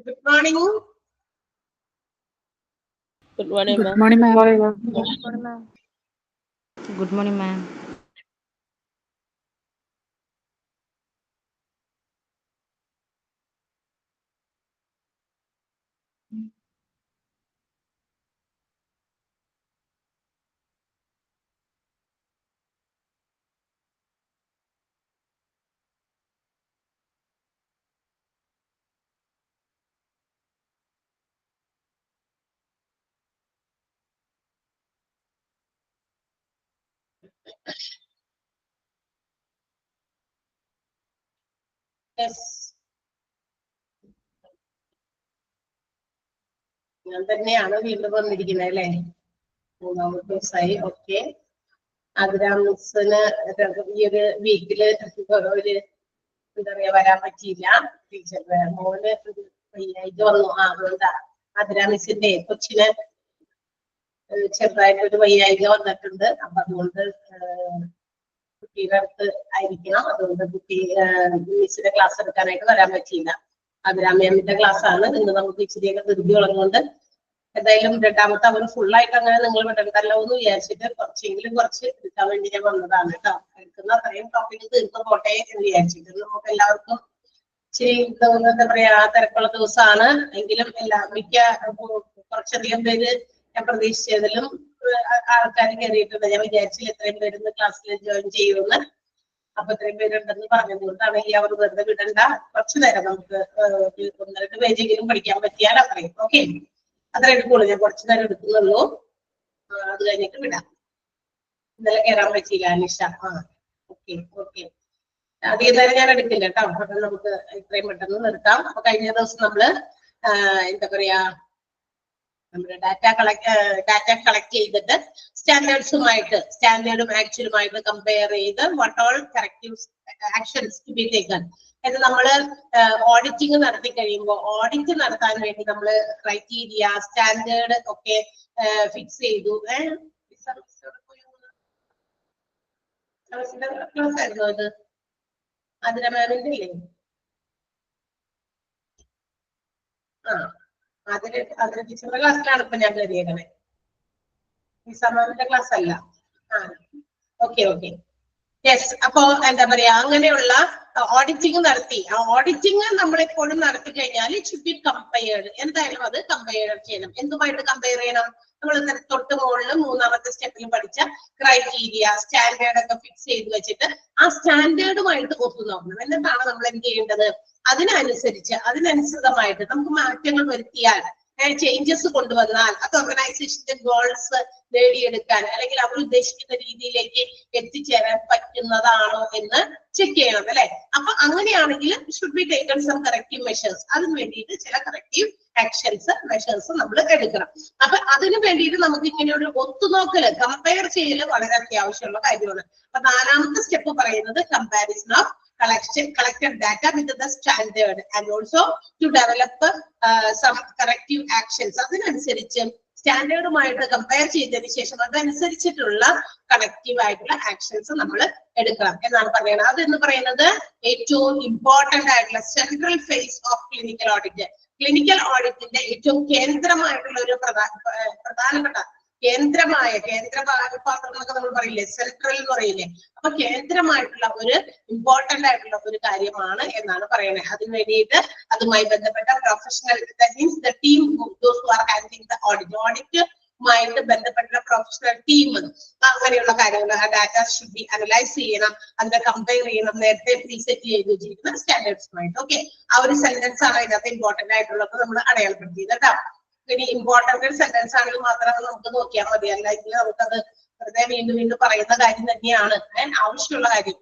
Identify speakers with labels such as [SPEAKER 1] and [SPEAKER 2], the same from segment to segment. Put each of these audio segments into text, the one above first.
[SPEAKER 1] Good morning.
[SPEAKER 2] Good morning,
[SPEAKER 3] Good
[SPEAKER 2] ma'am.
[SPEAKER 3] morning, ma'am.
[SPEAKER 2] Good morning, ma'am.
[SPEAKER 3] Good morning, ma'am.
[SPEAKER 1] Yes. ഞാൻ തന്നെയാണ് വീണ്ടും വന്നിരിക്കുന്നത് അല്ലേ? മൂന്നാമത്തെ ദിവസമായി. ഓക്കെ. ആതിര മിസ്സിന് ഈ ഒരു വീക്കില് ഒരു എന്താ പറയാ വരാൻ പറ്റിയില്ല. ടീച്ചറുടെ മോന് വയ്യായിട്ട് വന്നു. അതുകൊണ്ടാ ആതിര മിസ്സിന്റെ കൊച്ചിന് ചെറുതായിട്ടൊരു വയ്യായിക വന്നിട്ടുണ്ട്. അപ്പൊ അതുകൊണ്ട് കുട്ടിയുടെ അടുത്ത് ആയിരിക്കണം. അതുകൊണ്ട് കുട്ടി മിസ്സിന്റെ ക്ലാസ് എടുക്കാനായിട്ട് വരാൻ പറ്റിയില്ല. ആതിര മാമിന്റെ ക്ലാസ് ആണ്. ഇന്ന് നമുക്ക് ഇച്ചിരിയൊക്കെ ധൃതി ഉള്ളതുകൊണ്ട് എന്തായാലും രണ്ടാമത്തെ അവൻ ഫുള്ളായിട്ട് അങ്ങനെ നിങ്ങൾ വിടണ്ടല്ലോ എന്ന് വിചാരിച്ചിട്ട് കുറച്ച് എടുക്കാൻ വേണ്ടി ഞാൻ വന്നതാണ് കേട്ടോ. എടുക്കുന്ന അത്രയും ടോപ്പിക് തീർന്നു പോട്ടെ എന്ന് വിചാരിച്ചിട്ട് നമുക്ക് എല്ലാവർക്കും ഇച്ചിരി എന്താ പറയാ തിരക്കുള്ള ദിവസമാണ്. എങ്കിലും മിക്ക കുറച്ചധികം പേര് ഞാൻ പ്രതീക്ഷിച്ചതിലും ആൾക്കാർ കയറിയിട്ടുണ്ട്. ഞാൻ വിചാരിച്ചില്ല ഇത്രയും പേര് ക്ലാസ്സിൽ ജോയിൻ ചെയ്യുമെന്ന്. അപ്പൊ ഇത്രയും പേരുണ്ടെന്ന് പറഞ്ഞതുകൊണ്ടാണ് ഈ അവർ വെറുതെ വിടണ്ട. കുറച്ചു നേരം നമുക്ക് 1-2 പേജെങ്കിലും പഠിക്കാൻ പറ്റിയാൽ അത്രയും ഓക്കെ. അത്ര എടുക്കുള്ളൂ. ഞാൻ കുറച്ചു നേരം എടുക്കുന്നുള്ളൂ. അത് കഴിഞ്ഞിട്ട് വിടാം. ഇന്നലെ കയറാൻ പറ്റിയില്ല അനിഷ. Okay okay. അധികം നേരം ഞാൻ എടുക്കില്ല കേട്ടോ. അപ്പൊ നമുക്ക് ഇത്രയും പെട്ടെന്ന് നിർത്താം. അപ്പൊ കഴിഞ്ഞ ദിവസം നമ്മള് എന്താ പറയാ നമ്മുടെ ഡാറ്റ കളക്ട് ചെയ്തിട്ട് സ്റ്റാൻഡേർഡും ആക്ച്വലുമായിട്ട് കമ്പയർ ചെയ്ത് what all corrective actions to be taken എന്ന് നമ്മള് ഓഡിറ്റിംഗ് നടത്തി കഴിയുമ്പോൾ ഓഡിറ്റ് നടത്താൻ വേണ്ടി നമ്മള് ക്രൈറ്റീരിയ സ്റ്റാൻഡേർഡ് ഒക്കെ ഫിക്സ് ചെയ്തു. ക്ലാസ് ആയിരുന്നു അത് ആതിര മാമിന്റെ ഇല്ലേ? അതിന് ടീച്ചറുടെ ക്ലാസ്സിലാണ് ഇപ്പൊ ഞാൻ കയറിയേക്കണേ. നിസാമാമിന്റെ ക്ലാസ് അല്ല. Okay okay. യെസ്. അപ്പോ എന്താ പറയാ അങ്ങനെയുള്ള ഓഡിറ്റിംഗ് നടത്തി. ഓഡിറ്റിംഗ് നമ്മളെപ്പോഴും നടത്തി കഴിഞ്ഞാൽ ഇറ്റ് ഷുഡ് ബി കമ്പയർഡ്. എന്തായാലും അത് കമ്പയർ ചെയ്യണം. എന്തുമായിട്ട് കമ്പയർ ചെയ്യണം? നമ്മൾ തൊട്ട് മുകളിൽ 3ാമത്തെ സ്റ്റെപ്പിൽ പഠിച്ച ക്രൈറ്റീരിയ സ്റ്റാൻഡേർഡ് ഒക്കെ ഫിക്സ് ചെയ്ത് വെച്ചിട്ട് ആ സ്റ്റാൻഡേർഡുമായിട്ട് ഒത്തു നോക്കണം. എന്നിട്ടാണ് നമ്മൾ എന്ത് ചെയ്യേണ്ടത്? അതിനനുസൃതമായിട്ട് നമുക്ക് മാറ്റങ്ങൾ വരുത്തിയാൽ ചേഞ്ചസ് കൊണ്ടുവന്നാൽ അത് ഓർഗനൈസേഷന്റെ ഗോൾസ് നേടിയെടുക്കാൻ അല്ലെങ്കിൽ അവർ ഉദ്ദേശിക്കുന്ന രീതിയിലേക്ക് എത്തിച്ചേരാൻ പറ്റുന്നതാണോ എന്ന് ചെക്ക് ചെയ്യണം അല്ലെ? അപ്പൊ അങ്ങനെയാണെങ്കിൽ should be taken some corrective measures. അതിന് വേണ്ടിയിട്ട് ചില കറക്റ്റീവ് മെഷേഴ്സ് നമ്മൾ എടുക്കണം. അപ്പൊ അതിന് വേണ്ടിയിട്ട് നമുക്ക് ഇങ്ങനെ ഒരു ഒത്തുനോക്കല് കമ്പയർ ചെയ്യല് വളരെ അത്യാവശ്യമുള്ള കാര്യമാണ്. അപ്പൊ 4ാമത്തെ സ്റ്റെപ്പ് പറയുന്നത് comparison of collected data with the standard and also to develop some corrective actions. അതിനനുസരിച്ച് സ്റ്റാൻഡേർഡുമായിട്ട് കമ്പയർ ചെയ്തതിനു ശേഷം അതനുസരിച്ചിട്ടുള്ള കണക്റ്റീവ് ആയിട്ടുള്ള ആക്ഷൻസ് നമ്മൾ എടുക്കണം എന്നാണ് പറയുന്നത്. അതെന്ന് പറയുന്നത് ഏറ്റവും ഇമ്പോർട്ടന്റ് ആയിട്ടുള്ള central phase of clinical audit. Clinical ഓഡിറ്റിന്റെ ഏറ്റവും കേന്ദ്രമായിട്ടുള്ള ഒരു പ്രധാനപ്പെട്ട കേന്ദ്രപാത്രം എന്നൊക്കെ നമ്മൾ പറയില്ലേ, സെൻട്രൽ എന്ന് പറയില്ലേ. അപ്പൊ കേന്ദ്രമായിട്ടുള്ള ഒരു ഇമ്പോർട്ടന്റ് ആയിട്ടുള്ള ഒരു കാര്യമാണ് എന്നാണ് പറയുന്നത്. അതിന് വേണ്ടിയിട്ട് അതുമായി ബന്ധപ്പെട്ട പ്രൊഫഷണൽ ദ ടീം ഓഡിറ്റുമായിട്ട് ബന്ധപ്പെട്ട പ്രൊഫഷണൽ ടീം അങ്ങനെയുള്ള കാര്യങ്ങൾ ആ ഡാറ്റ ഷുഡ് ബി അനലൈസ് ചെയ്യണം, അതിനെ കമ്പയർ ചെയ്യണം, നേരത്തെ പ്രീസെറ്റ് ചെയ്ത് വെച്ചിരിക്കുന്ന സ്റ്റാൻഡേർഡ്സുമായിട്ട്. ഓക്കെ, ആ ഒരു സെന്റൻസ് ആണ് ഇതിനകത്ത് ഇമ്പോർട്ടന്റ് ആയിട്ടുള്ളത് നമ്മൾ അടയാളപ്പെടുത്തിയത് കേട്ടോ. ഇനി ഇമ്പോർട്ടന്റ് സെന്റൻസ് ആണെങ്കിൽ മാത്രമേ നമുക്ക് നോക്കിയാൽ മതി, അല്ലെങ്കിൽ നമുക്കത് വെറുതെ വീണ്ടും പറയുന്ന കാര്യം തന്നെയാണ്. ആവശ്യമുള്ള കാര്യം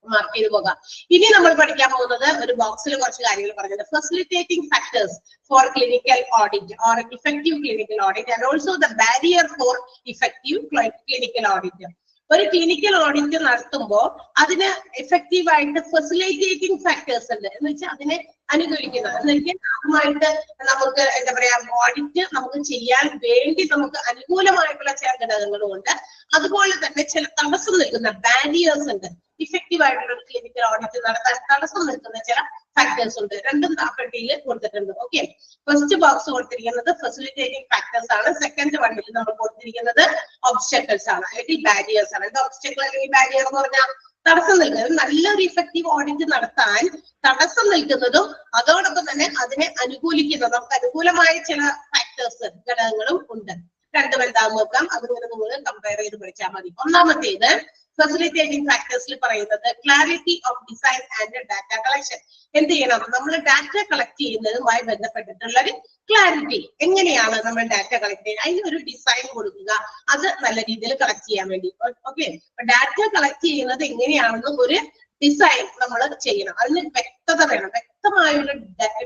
[SPEAKER 1] മാർക്ക് ചെയ്ത് പോകാം. ഇനി നമ്മൾ പഠിക്കാൻ പോകുന്നത് ഒരു ബോക്സിൽ കുറച്ച് കാര്യങ്ങൾ പറഞ്ഞത് facilitating factors for clinical audit or effective clinical audit and also the barrier for effective clinical audit. ഒരു ക്ലിനിക്കൽ ഓഡിറ്റ് നടത്തുമ്പോൾ അതിന് എഫക്റ്റീവ് ആയിട്ട് ഫെസിലിറ്റേറ്റിംഗ് ഫാക്ടേഴ്സ് ഉണ്ട് എന്ന് വെച്ചാൽ അതിനെ അനുകൂലിക്കുന്നത് എന്ന് വെച്ചാൽ അതുമായിട്ട് നമുക്ക് എന്താ പറയാ ഓഡിറ്റ് നമുക്ക് ചെയ്യാൻ വേണ്ടി നമുക്ക് അനുകൂലമായിട്ടുള്ള ചില ഘടകങ്ങളും ഉണ്ട്. അതുപോലെ തന്നെ ചില തടസ്സം നിൽക്കുന്ന ബാരിയേഴ്സ് ഉണ്ട്. ഇഫക്റ്റീവ് ആയിട്ടുള്ള ഒരു ക്ലിനിക്കൽ ഓഡിറ്റ് നടത്താൻ തടസ്സം നിൽക്കുന്ന ചില ഫാക്ടേഴ്സ് ഉണ്ട്. രണ്ടും പെട്ടിയിൽ കൊടുത്തിട്ടുണ്ട്. ഓക്കെ, ഫസ്റ്റ് ബോക്സ് കൊടുത്തിരിക്കുന്നത് ഫെസിലിറ്റേറ്റിംഗ് ഫാക്ടേഴ്സ് ആണ്. സെക്കൻഡ് വണ്ണിൽ നമ്മൾ കൊടുത്തിരിക്കുന്നത് ഒബ്സ്റ്റക്കിൾസ് ആണ്, അല്ലെങ്കിൽ ബാരിയേഴ്സ് ആണ്. എന്താ ഒബ്സ്റ്റക്കിൾ അല്ലെങ്കിൽ ബാരിയർ എന്ന് പറഞ്ഞാൽ തടസ്സം നിൽക്കുന്നത്. നല്ലൊരു ഇഫക്റ്റീവ് ഓഡിറ്റ് നടത്താൻ തടസ്സം നിൽക്കുന്നതും അതോടൊപ്പം തന്നെ അതിനെ അനുകൂലിക്കുന്നതും നമുക്ക് അനുകൂലമായ ചില ഫാക്ടേഴ്സ് ഘടകങ്ങളും ഉണ്ട്. രണ്ടും എന്താന്ന് നോക്കാം. അതുപോലെ നിങ്ങൾ കമ്പയർ ചെയ്ത് പഠിച്ചാൽ മതി. ഒന്നാമത്തേത് ഫെസിലിറ്റേറ്റിംഗ് ഫാക്ടേഴ്സിൽ പറയുന്നത് clarity of design and data collection. എന്ത് ചെയ്യണം? നമ്മൾ ഡാറ്റ കളക്ട് ചെയ്യുന്നതുമായി ബന്ധപ്പെട്ടിട്ടുള്ള ഒരു ക്ലാരിറ്റി. എങ്ങനെയാണ് നമ്മൾ ഡാറ്റ കളക്ട് ചെയ്യുന്നത്? അതിന് ഒരു ഡിസൈൻ കൊടുക്കുക, അത് നല്ല രീതിയിൽ കളക്ട് ചെയ്യാൻ വേണ്ടി. ഓക്കെ, ഡാറ്റ കളക്ട് ചെയ്യുന്നത് എങ്ങനെയാണെന്നും ഒരു ഡിസൈൻ നമ്മൾ ചെയ്യണം. അതിന് വ്യക്തത വേണം. വ്യക്തമായുള്ള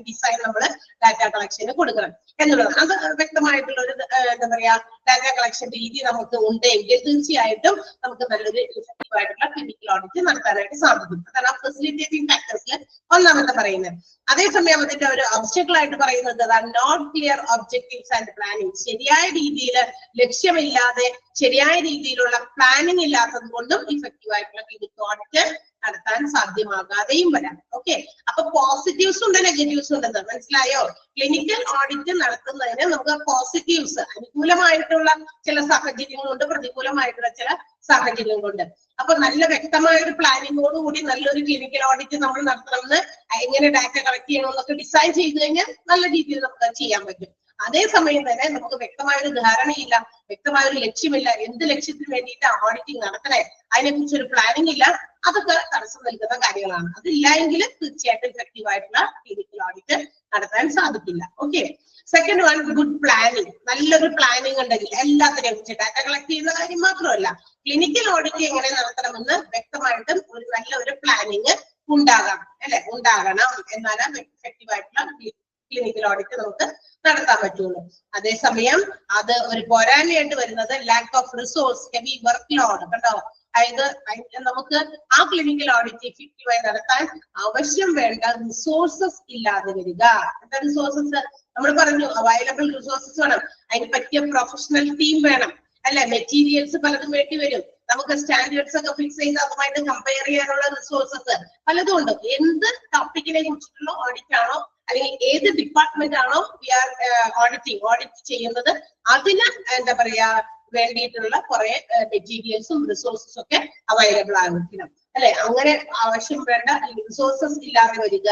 [SPEAKER 1] ഡിസൈൻ നമ്മൾ ഡാറ്റ കളക്ഷന് കൊടുക്കണം എന്നുള്ളതാണ്. അത് വ്യക്തമായിട്ടുള്ള ഒരു എന്താ പറയാ ഡാറ്റ കളക്ഷൻ രീതി നമുക്ക് ഉണ്ടെങ്കിൽ തീർച്ചയായിട്ടും നമുക്ക് നല്ലൊരു ഇഫക്റ്റീവ് ആയിട്ടുള്ള ക്ലിനിക്കൽ ഓഡിറ്റ് നടത്താനായിട്ട് സാധിക്കും. അതാണ് ഫെസിലിറ്റേറ്റിംഗ് ഫാക്ടേഴ്സിൽ ഒന്നാമത്തെ പറയുന്നത്. അതേസമയം അതിന്റെ ഒരു ഒബ്സ്റ്റക്കിൾ ആയിട്ട് പറയുന്നത് not clear objectives and planning. ശരിയായ രീതിയിൽ ലക്ഷ്യമില്ലാതെ ശരിയായ രീതിയിലുള്ള പ്ലാനിങ് ഇല്ലാത്തത് കൊണ്ടും ഇഫക്റ്റീവ് ആയിട്ടുള്ള ക്ലിനിക്കൽ ഓഡിറ്റ് നടത്താൻ സാധ്യമാകാതെയും വരാം. ഓക്കെ, അപ്പൊ പോസിറ്റീവ്സ് ഉണ്ട്, നെഗറ്റീവ്സ് ഉണ്ടെന്ന് മനസ്സിലായോ? ക്ലിനിക്കൽ ഓഡിറ്റ് നടത്തുന്നതിന് നമുക്ക് പോസിറ്റീവ്സ്, അനുകൂലമായിട്ടുള്ള ചില സാഹചര്യങ്ങളുണ്ട്, പ്രതികൂലമായിട്ടുള്ള ചില സാഹചര്യങ്ങളുണ്ട്. അപ്പൊ നല്ല വ്യക്തമായ ഒരു പ്ലാനിങ്ങോടുകൂടി നല്ലൊരു ക്ലിനിക്കൽ ഓഡിറ്റ് നമ്മൾ നടത്തണമെന്ന്, എങ്ങനെ ഡാറ്റ കളക്ട് ചെയ്യണമെന്നൊക്കെ ഡിസൈൻ ചെയ്ത് കഴിഞ്ഞാൽ നല്ല രീതിയിൽ നമുക്ക് ചെയ്യാൻ പറ്റും. അതേസമയം തന്നെ നമുക്ക് വ്യക്തമായ ഒരു ധാരണയില്ല, വ്യക്തമായ ഒരു ലക്ഷ്യമില്ല, എന്ത് ലക്ഷ്യത്തിന് വേണ്ടിയിട്ട് ഓഡിറ്റിംഗ് നടത്തണേ, അതിനെക്കുറിച്ച് ഒരു പ്ലാനിങ് ഇല്ല. അതൊക്കെ തടസ്സം നൽകുന്ന കാര്യങ്ങളാണ്. അതില്ല എങ്കിൽ തീർച്ചയായിട്ടും ഇഫക്റ്റീവ് ആയിട്ടുള്ള ക്ലിനിക്കൽ ഓഡിറ്റ് നടത്താൻ സാധിക്കില്ല. Okay, second one good planning. നല്ലൊരു പ്ലാനിങ് ഉണ്ടെങ്കിൽ എല്ലാത്തിനെയും കുറിച്ച് ഡാറ്റ കളക്ട് ചെയ്യുന്ന കാര്യം മാത്രമല്ല, ക്ലിനിക്കൽ ഓഡിറ്റ് എങ്ങനെ നടത്തണമെന്ന് വ്യക്തമായിട്ടും ഒരു നല്ല ഒരു പ്ലാനിങ് ഉണ്ടാകണം, അല്ലെ? ഉണ്ടാകണം. എന്നാലും എഫക്റ്റീവ് ആയിട്ടുള്ള ക്ലിനിക്കൽ ഓഡിറ്റ് നമുക്ക് നടത്താൻ പറ്റുള്ളൂ. അതേസമയം അത് ഒരു പോരായ്മയായിട്ട് വരുന്നത് lack of resource, heavy work load. കണ്ടോ? അതായത് നമുക്ക് ആ ക്ലിനിക്കൽ ഓഡിറ്റ് ഇഫക്റ്റീവായി നടത്താൻ ആവശ്യം വേണ്ട റിസോഴ്സസ് ഇല്ലാതെ വരിക. എന്താ റിസോഴ്സസ്? നമ്മൾ പറഞ്ഞു അവൈലബിൾ റിസോഴ്സസ് വേണം, അതിന് പറ്റിയ പ്രൊഫഷണൽ ടീം വേണം, അല്ലെ? മെറ്റീരിയൽസ് പലതും വേണ്ടി വരും. നമുക്ക് സ്റ്റാൻഡേർഡ്സ് ഒക്കെ ഫിക്സ് ചെയ്ത് അതുമായിട്ട് കമ്പയർ ചെയ്യാനുള്ള റിസോഴ്സസ് പലതും ഉണ്ട്. എന്ത് ടോപ്പിക്കിനെ കുറിച്ചിട്ടുള്ള ഓഡിറ്റ് ആണോ, അല്ലെങ്കിൽ ഏത് ഡിപ്പാർട്ട്മെന്റ് ആണോ ഓഡിറ്റ് ചെയ്യുന്നത്, അതിന് എന്താ പറയാ വേണ്ടിയിട്ടുള്ള കുറെ മെറ്റീരിയൽസും റിസോഴ്സസും ഒക്കെ അവൈലബിൾ ആയിരിക്കണം, അല്ലെ? അങ്ങനെ ആവശ്യം വേണ്ട റിസോഴ്സസ് ഇല്ലാതെ വരിക.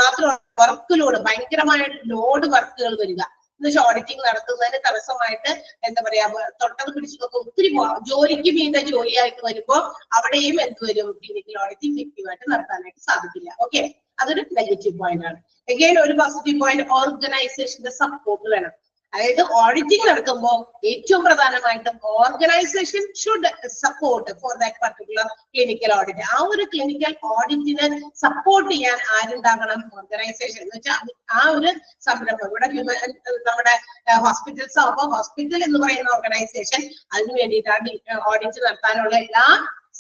[SPEAKER 1] മാത്രമല്ല വർക്ക് ലോഡ്, ഭയങ്കരമായ ലോഡ് വർക്കുകൾ വരിക. എന്നുവെച്ചാൽ ഓഡിറ്റിംഗ് നടത്തുന്നതിന് തടസ്സമായിട്ട് എന്താ പറയാ തൊട്ടത് പിടിച്ചതൊക്കെ ഒത്തിരി ജോലിക്ക് മീതെ ജോലിയായിട്ട് വരുമ്പോൾ അവിടെയും എന്ത് വരും? ക്ലിനിക്കൽ ഓഡിറ്റ് ഇഫക്റ്റീവ് ആയിട്ട് നടത്താനായിട്ട് സാധിക്കില്ല. ഓക്കെ, അതൊരു നെഗറ്റീവ് പോയിന്റ് ആണ്. അഗൈൻ ഒരു പോസിറ്റീവ് പോയിന്റ്, ഓർഗനൈസേഷന്റെ സപ്പോർട്ട് വേണം. അതായത് ഓഡിറ്റിംഗ് നടത്തുമ്പോൾ ഏറ്റവും പ്രധാനമായിട്ടും organisation should support for that particular clinical audit. ആ ഒരു ക്ലിനിക്കൽ ഓഡിറ്റിനെ സപ്പോർട്ട് ചെയ്യാൻ ആരുണ്ടാകണം? ഓർഗനൈസേഷൻ. എന്ന് വെച്ചാൽ ആ ഒരു സംരംഭം ഇവിടെ നമ്മുടെ ഹോസ്പിറ്റൽസ് ആകുമ്പോൾ ഹോസ്പിറ്റൽ എന്ന് പറയുന്ന ഓർഗനൈസേഷൻ അതിന് വേണ്ടിയിട്ടാണ് ഓഡിറ്റ് നടത്താനുള്ള എല്ലാ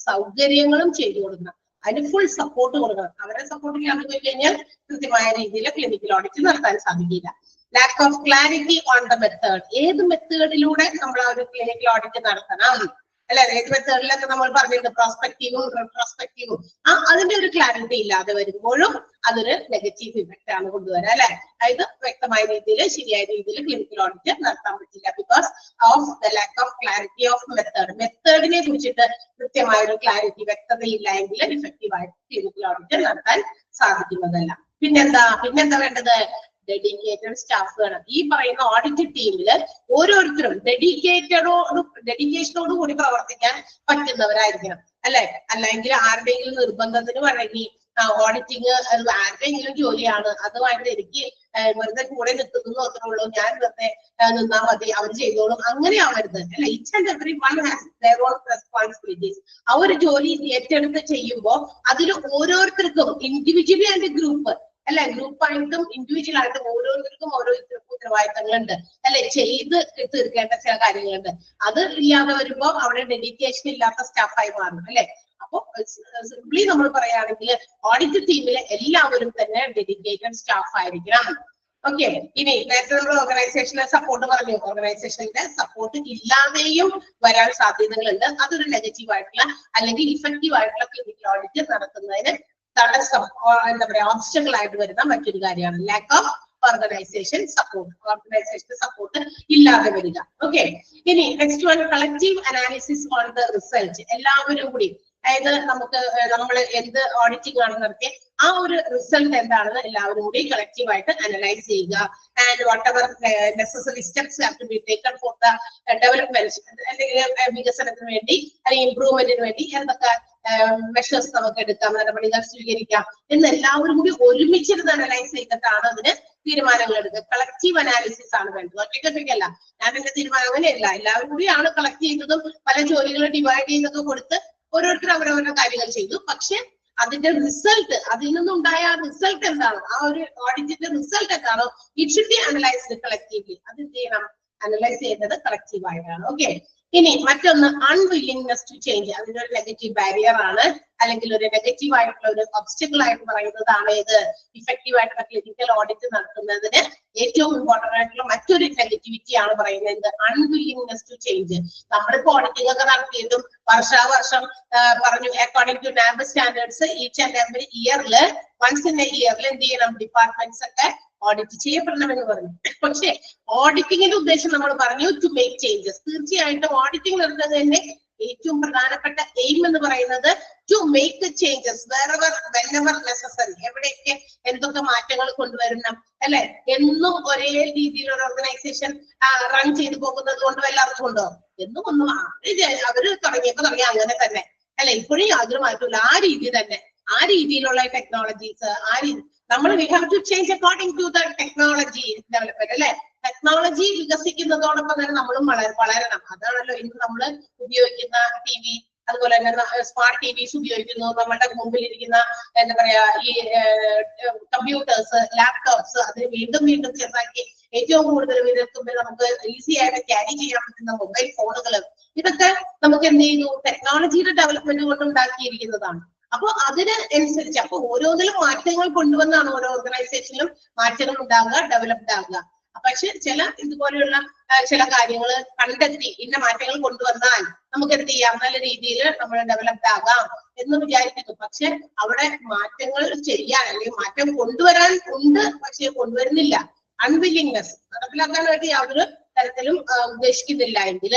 [SPEAKER 1] സൗകര്യങ്ങളും ചെയ്തു കൊടുക്കണം, അതിന് ഫുൾ സപ്പോർട്ട് കൊടുക്കണം. അവരെ സപ്പോർട്ട് ചെയ്യാൻ പോയി കഴിഞ്ഞാൽ കൃത്യമായ രീതിയിൽ ക്ലിനിക്കൽ ഓഡിറ്റ് നടത്താൻ സാധിക്കില്ല. Lakh of clarity on the method. ഏത് മെത്തേഡിലൂടെ നമ്മൾ ആ ഒരു ക്ലിനിക്കൽ ഓഡിറ്റ് നടത്തണം, അല്ലെ? ഏത് മെത്തേഡിലൊക്കെ നമ്മൾ പറഞ്ഞിട്ടുണ്ട്, പ്രോസ്പെക്റ്റീവും റെട്രോസ്പെക്റ്റീവും. അതിന്റെ ഒരു ക്ലാരിറ്റി ഇല്ലാതെ വരുമ്പോഴും അതൊരു നെഗറ്റീവ് ഇഫക്റ്റ് ആണ് കൊണ്ടുവരാം, അല്ലെ? അതായത് വ്യക്തമായ രീതിയിൽ ശരിയായ രീതിയിൽ ക്ലിനിക്കൽ ഓഡിറ്റ് നടത്താൻ പറ്റില്ല, because of the lack of clarity of method. മെത്തേഡിനെ കുറിച്ചിട്ട് കൃത്യമായ ഒരു ക്ലാരിറ്റി, വ്യക്തത ഇല്ല എങ്കിൽ ഇഫക്റ്റീവ് ആയിട്ട് ക്ലിനിക്കൽ ഓഡിറ്റ് നടത്താൻ സാധിക്കുന്നതല്ല. പിന്നെന്താ വേണ്ടത്? ഡെഡിക്കേറ്റഡ് സ്റ്റാഫ് വേണം. ഈ പറയുന്ന ഓഡിറ്റ് ടീമില് ഓരോരുത്തരും ഡെഡിക്കേഷനോട് കൂടി പ്രവർത്തിക്കാൻ പറ്റുന്നവരായിരിക്കണം, അല്ലെ? അല്ലെങ്കിൽ ആരുടെയെങ്കിലും നിർബന്ധത്തിന് വഴങ്ങി ഓഡിറ്റിങ് ആരുടെയെങ്കിലും ജോലിയാണ്, അതുമായിട്ട് എനിക്ക് വെറുതെ കൂടെ നിൽക്കുന്നു അത്രേ ഉള്ളൂ, ഞാൻ വെറുതെ നിന്നാ മതി, അവർ ചെയ്തോളും, അങ്ങനെ ആവരുത്, അല്ലെ? Each and every one has their own responsibilities. ആ ഒരു ജോലി ഏറ്റെടുത്ത് ചെയ്യുമ്പോൾ അതിൽ ഓരോരുത്തർക്കും ഇൻഡിവിജ്വലി ആൻഡ് ഗ്രൂപ്പ്, അല്ലെ? ഗ്രൂപ്പായിട്ടും ഇൻഡിവിജ്വൽ ആയിട്ടും ഓരോരുത്തർക്കും ഓരോ ഉത്തരവാദിത്തങ്ങളുണ്ട്, അല്ലെ? ചെയ്ത് തീർക്കേണ്ട ചില കാര്യങ്ങളുണ്ട്. അത് ഇല്ലാതെ വരുമ്പോൾ അവിടെ ഡെഡിക്കേഷൻ ഇല്ലാത്ത സ്റ്റാഫായി മാറും, അല്ലെ? അപ്പൊ സിംപ്ലി നമ്മൾ പറയുകയാണെങ്കിൽ ഓഡിറ്റ് ടീമിലെ എല്ലാവരും തന്നെ ഡെഡിക്കേറ്റഡ് സ്റ്റാഫ് ആയിരിക്കണം. ഓക്കെ, ഇനി നേരത്തെ നമ്മൾ ഓർഗനൈസേഷനെ സപ്പോർട്ട് പറഞ്ഞു. ഓർഗനൈസേഷന്റെ സപ്പോർട്ട് ഇല്ലാതെയും വരാൻ സാധ്യതകളുണ്ട്. അതൊരു നെഗറ്റീവ് ആയിട്ടുള്ള അല്ലെങ്കിൽ ഇഫക്റ്റീവ് ആയിട്ടുള്ള ക്ലിനിക്കൽ ഓഡിറ്റ് നടത്തുന്നതിന് തടസ്സം, എന്താ പറയാ, ഓബ്സ്റ്റക്കിൾ ആയിട്ട് വരുന്ന മറ്റൊരു കാര്യമാണ് lack of organisation support. Organisation support ഇല്ലാതെ വരിക. ഓക്കെ, ഇനി next one, collective analysis on the result. എല്ലാവരും കൂടി, അതായത് നമ്മൾ എന്ത് ഓഡിറ്റിംഗ് ആണ് നടത്തിയ ആ ഒരു റിസൾട്ട് എന്താണെന്ന് എല്ലാവരും കൂടി കളക്റ്റീവ് ആയിട്ട് അനലൈസ് ചെയ്യുക. And whatever necessary steps have to be taken for the development, അല്ലെങ്കിൽ വികസനത്തിന് വേണ്ടി അല്ലെങ്കിൽ ഇംപ്രൂവ്മെന്റിന് വേണ്ടി എന്തൊക്കെ മെഷേഴ്സ് നമുക്ക് എടുക്കാം, നടപടികൾ സ്വീകരിക്കാം എന്ന് എല്ലാവരും കൂടി ഒരുമിച്ചിരുന്ന് അനലൈസ് ചെയ്തിട്ടാണ് അതിന് തീരുമാനങ്ങൾ എടുക്കുക. കളക്റ്റീവ് അനാലിസിസ് ആണ് വേണ്ടത്, ഒറ്റയ്ക്കൊറ്റയ്ക്കല്ല. ഞാൻ എന്റെ തീരുമാനം അങ്ങനെയല്ല, എല്ലാവരും കൂടിയാണ് കളക്ട് ചെയ്തതും പല ജോലികളും ഡിവൈഡ് ചെയ്തൊക്കെ കൊടുത്ത് ഓരോരുത്തർ അവരവരുടെ കാര്യങ്ങൾ ചെയ്തു. പക്ഷെ അതിന്റെ റിസൾട്ട്, അതിൽ നിന്നുണ്ടായ റിസൾട്ട് എന്താണോ, ആ ഒരു ഓഡിറ്റിന്റെ റിസൾട്ട് എന്താണോ, it should be analysed collectively. അത് ചെയ്യണം, അനലൈസ് ചെയ്യേണ്ടത് കളക്റ്റീവ് ആയിട്ടാണ്. ഓക്കെ, ഇനി മറ്റൊന്ന്, അൺവില്ലിംഗ്നെസ് ടു ചേഞ്ച്. അതിന്റെ ഒരു നെഗറ്റീവ് ബാരിയർ ആണ്, അല്ലെങ്കിൽ ഒരു നെഗറ്റീവ് ആയിട്ടുള്ള ഒരു ഒബ്സ്റ്റക്കിൾ ആയിട്ട് പറയുന്നതാണ് ഇത്. ഇഫക്റ്റീവ് ആയിട്ടുള്ള ക്ലിനിക്കൽ ഓഡിറ്റ് നടത്തുന്നതിന് ഏറ്റവും ഇമ്പോർട്ടന്റ് ആയിട്ടുള്ള മറ്റൊരു നെഗറ്റിവിറ്റി ആണ് പറയുന്നത് അൺവില്ലിംഗ്നെസ് ടു ചേഞ്ച്. നമ്മളിപ്പോ ഓഡിറ്റിംഗ് ഒക്കെ നടത്തിയതും വർഷാവർഷം പറഞ്ഞു according to NABH standards each and every ഇയറിൽ വൺസ് ഇൻ എ ഇയറിൽ എന്ത് ചെയ്യണം, ഡിപ്പാർട്ട്മെന്റ്സ് ഒക്കെ ഓഡിറ്റ് ചെയ്യപ്പെടണമെന്ന് പറഞ്ഞു. പക്ഷെ ഓഡിറ്റിംഗിന്റെ ഉദ്ദേശം നമ്മൾ പറഞ്ഞു ടു മേക്ക് ചേഞ്ചസ്. തീർച്ചയായിട്ടും ഓഡിറ്റിംഗ് നടത്തുന്നതിന്റെ ഏറ്റവും പ്രധാനപ്പെട്ട എയിം എന്ന് പറയുന്നത് to make changes wherever whenever necessary. എവിടെയൊക്കെ എന്തൊക്കെ മാറ്റങ്ങൾ കൊണ്ടുവരണം, അല്ലെ? എന്നും ഒരേ രീതിയിൽ ഒരു ഓർഗനൈസേഷൻ റൺ ചെയ്തു പോകുന്നത് കൊണ്ട് എല്ലാവർക്കും ഉണ്ടോ? എന്നും ഒന്നും അവര് തുടങ്ങിയ അങ്ങനെ തന്നെ, അല്ലെ? ഇപ്പോഴും യാതൊരു മാറ്റമില്ല, ആ രീതി തന്നെ, ആ രീതിയിലുള്ള ടെക്നോളജീസ്, ആ രീതി നമ്മൾ we have to change according to the technology development, അല്ലെ? ടെക്നോളജി വികസിക്കുന്നതോടൊപ്പം തന്നെ നമ്മളും വളരണം. അതാണല്ലോ ഇന്ന് നമ്മൾ ഉപയോഗിക്കുന്ന TV, അതുപോലെ തന്നെ സ്മാർട്ട് TVs ഉപയോഗിക്കുന്നു. നമ്മുടെ മുമ്പിലിരിക്കുന്ന എന്താ പറയാ ഈ കമ്പ്യൂട്ടേഴ്സ്, ലാപ്ടോപ്സ്, അതിന് വീണ്ടും വീണ്ടും ചെറുതാക്കി ഏറ്റവും കൂടുതൽ വിരൽത്തുമ്പിൽ നമുക്ക് ഈസി ആയിട്ട് ക്യാരി ചെയ്യാൻ പറ്റുന്ന മൊബൈൽ ഫോണുകൾ, ഇതൊക്കെ നമുക്ക് എന്ത് ചെയ്യുന്നു, ടെക്നോളജിയുടെ ഡെവലപ്മെന്റ് കൊണ്ട് ഉണ്ടാക്കിയിരിക്കുന്നതാണ്. അപ്പൊ അതിന് അനുസരിച്ച് അപ്പൊ ഓരോന്നിലും മാറ്റങ്ങൾ കൊണ്ടുവന്നാണ് ഓരോ ഓർഗനൈസേഷനിലും മാറ്റങ്ങൾ ഉണ്ടാകുക, ഡെവലപ്ഡ് ആകുക. പക്ഷെ ചില ഇതുപോലെയുള്ള ചില കാര്യങ്ങൾ കണ്ടെത്തി ഇന്ന മാറ്റങ്ങൾ കൊണ്ടുവന്നാൽ നമുക്ക് എന്ത് ചെയ്യാം, നല്ല രീതിയിൽ നമ്മൾ ഡെവലപ്ഡ് ആകാം എന്ന് വിചാരിക്കുന്നു. പക്ഷെ അവിടെ മാറ്റങ്ങൾ ചെയ്യാൻ അല്ലെങ്കിൽ മാറ്റം കൊണ്ടുവരാൻ ഉണ്ട്, പക്ഷെ കൊണ്ടുവരുന്നില്ല. അൺവില്ലിംഗ്നെസ്, നടപ്പിലാക്കാൻ വേണ്ടി യാതൊരു തരത്തിലും ഉദ്ദേശിക്കുന്നില്ല എങ്കിൽ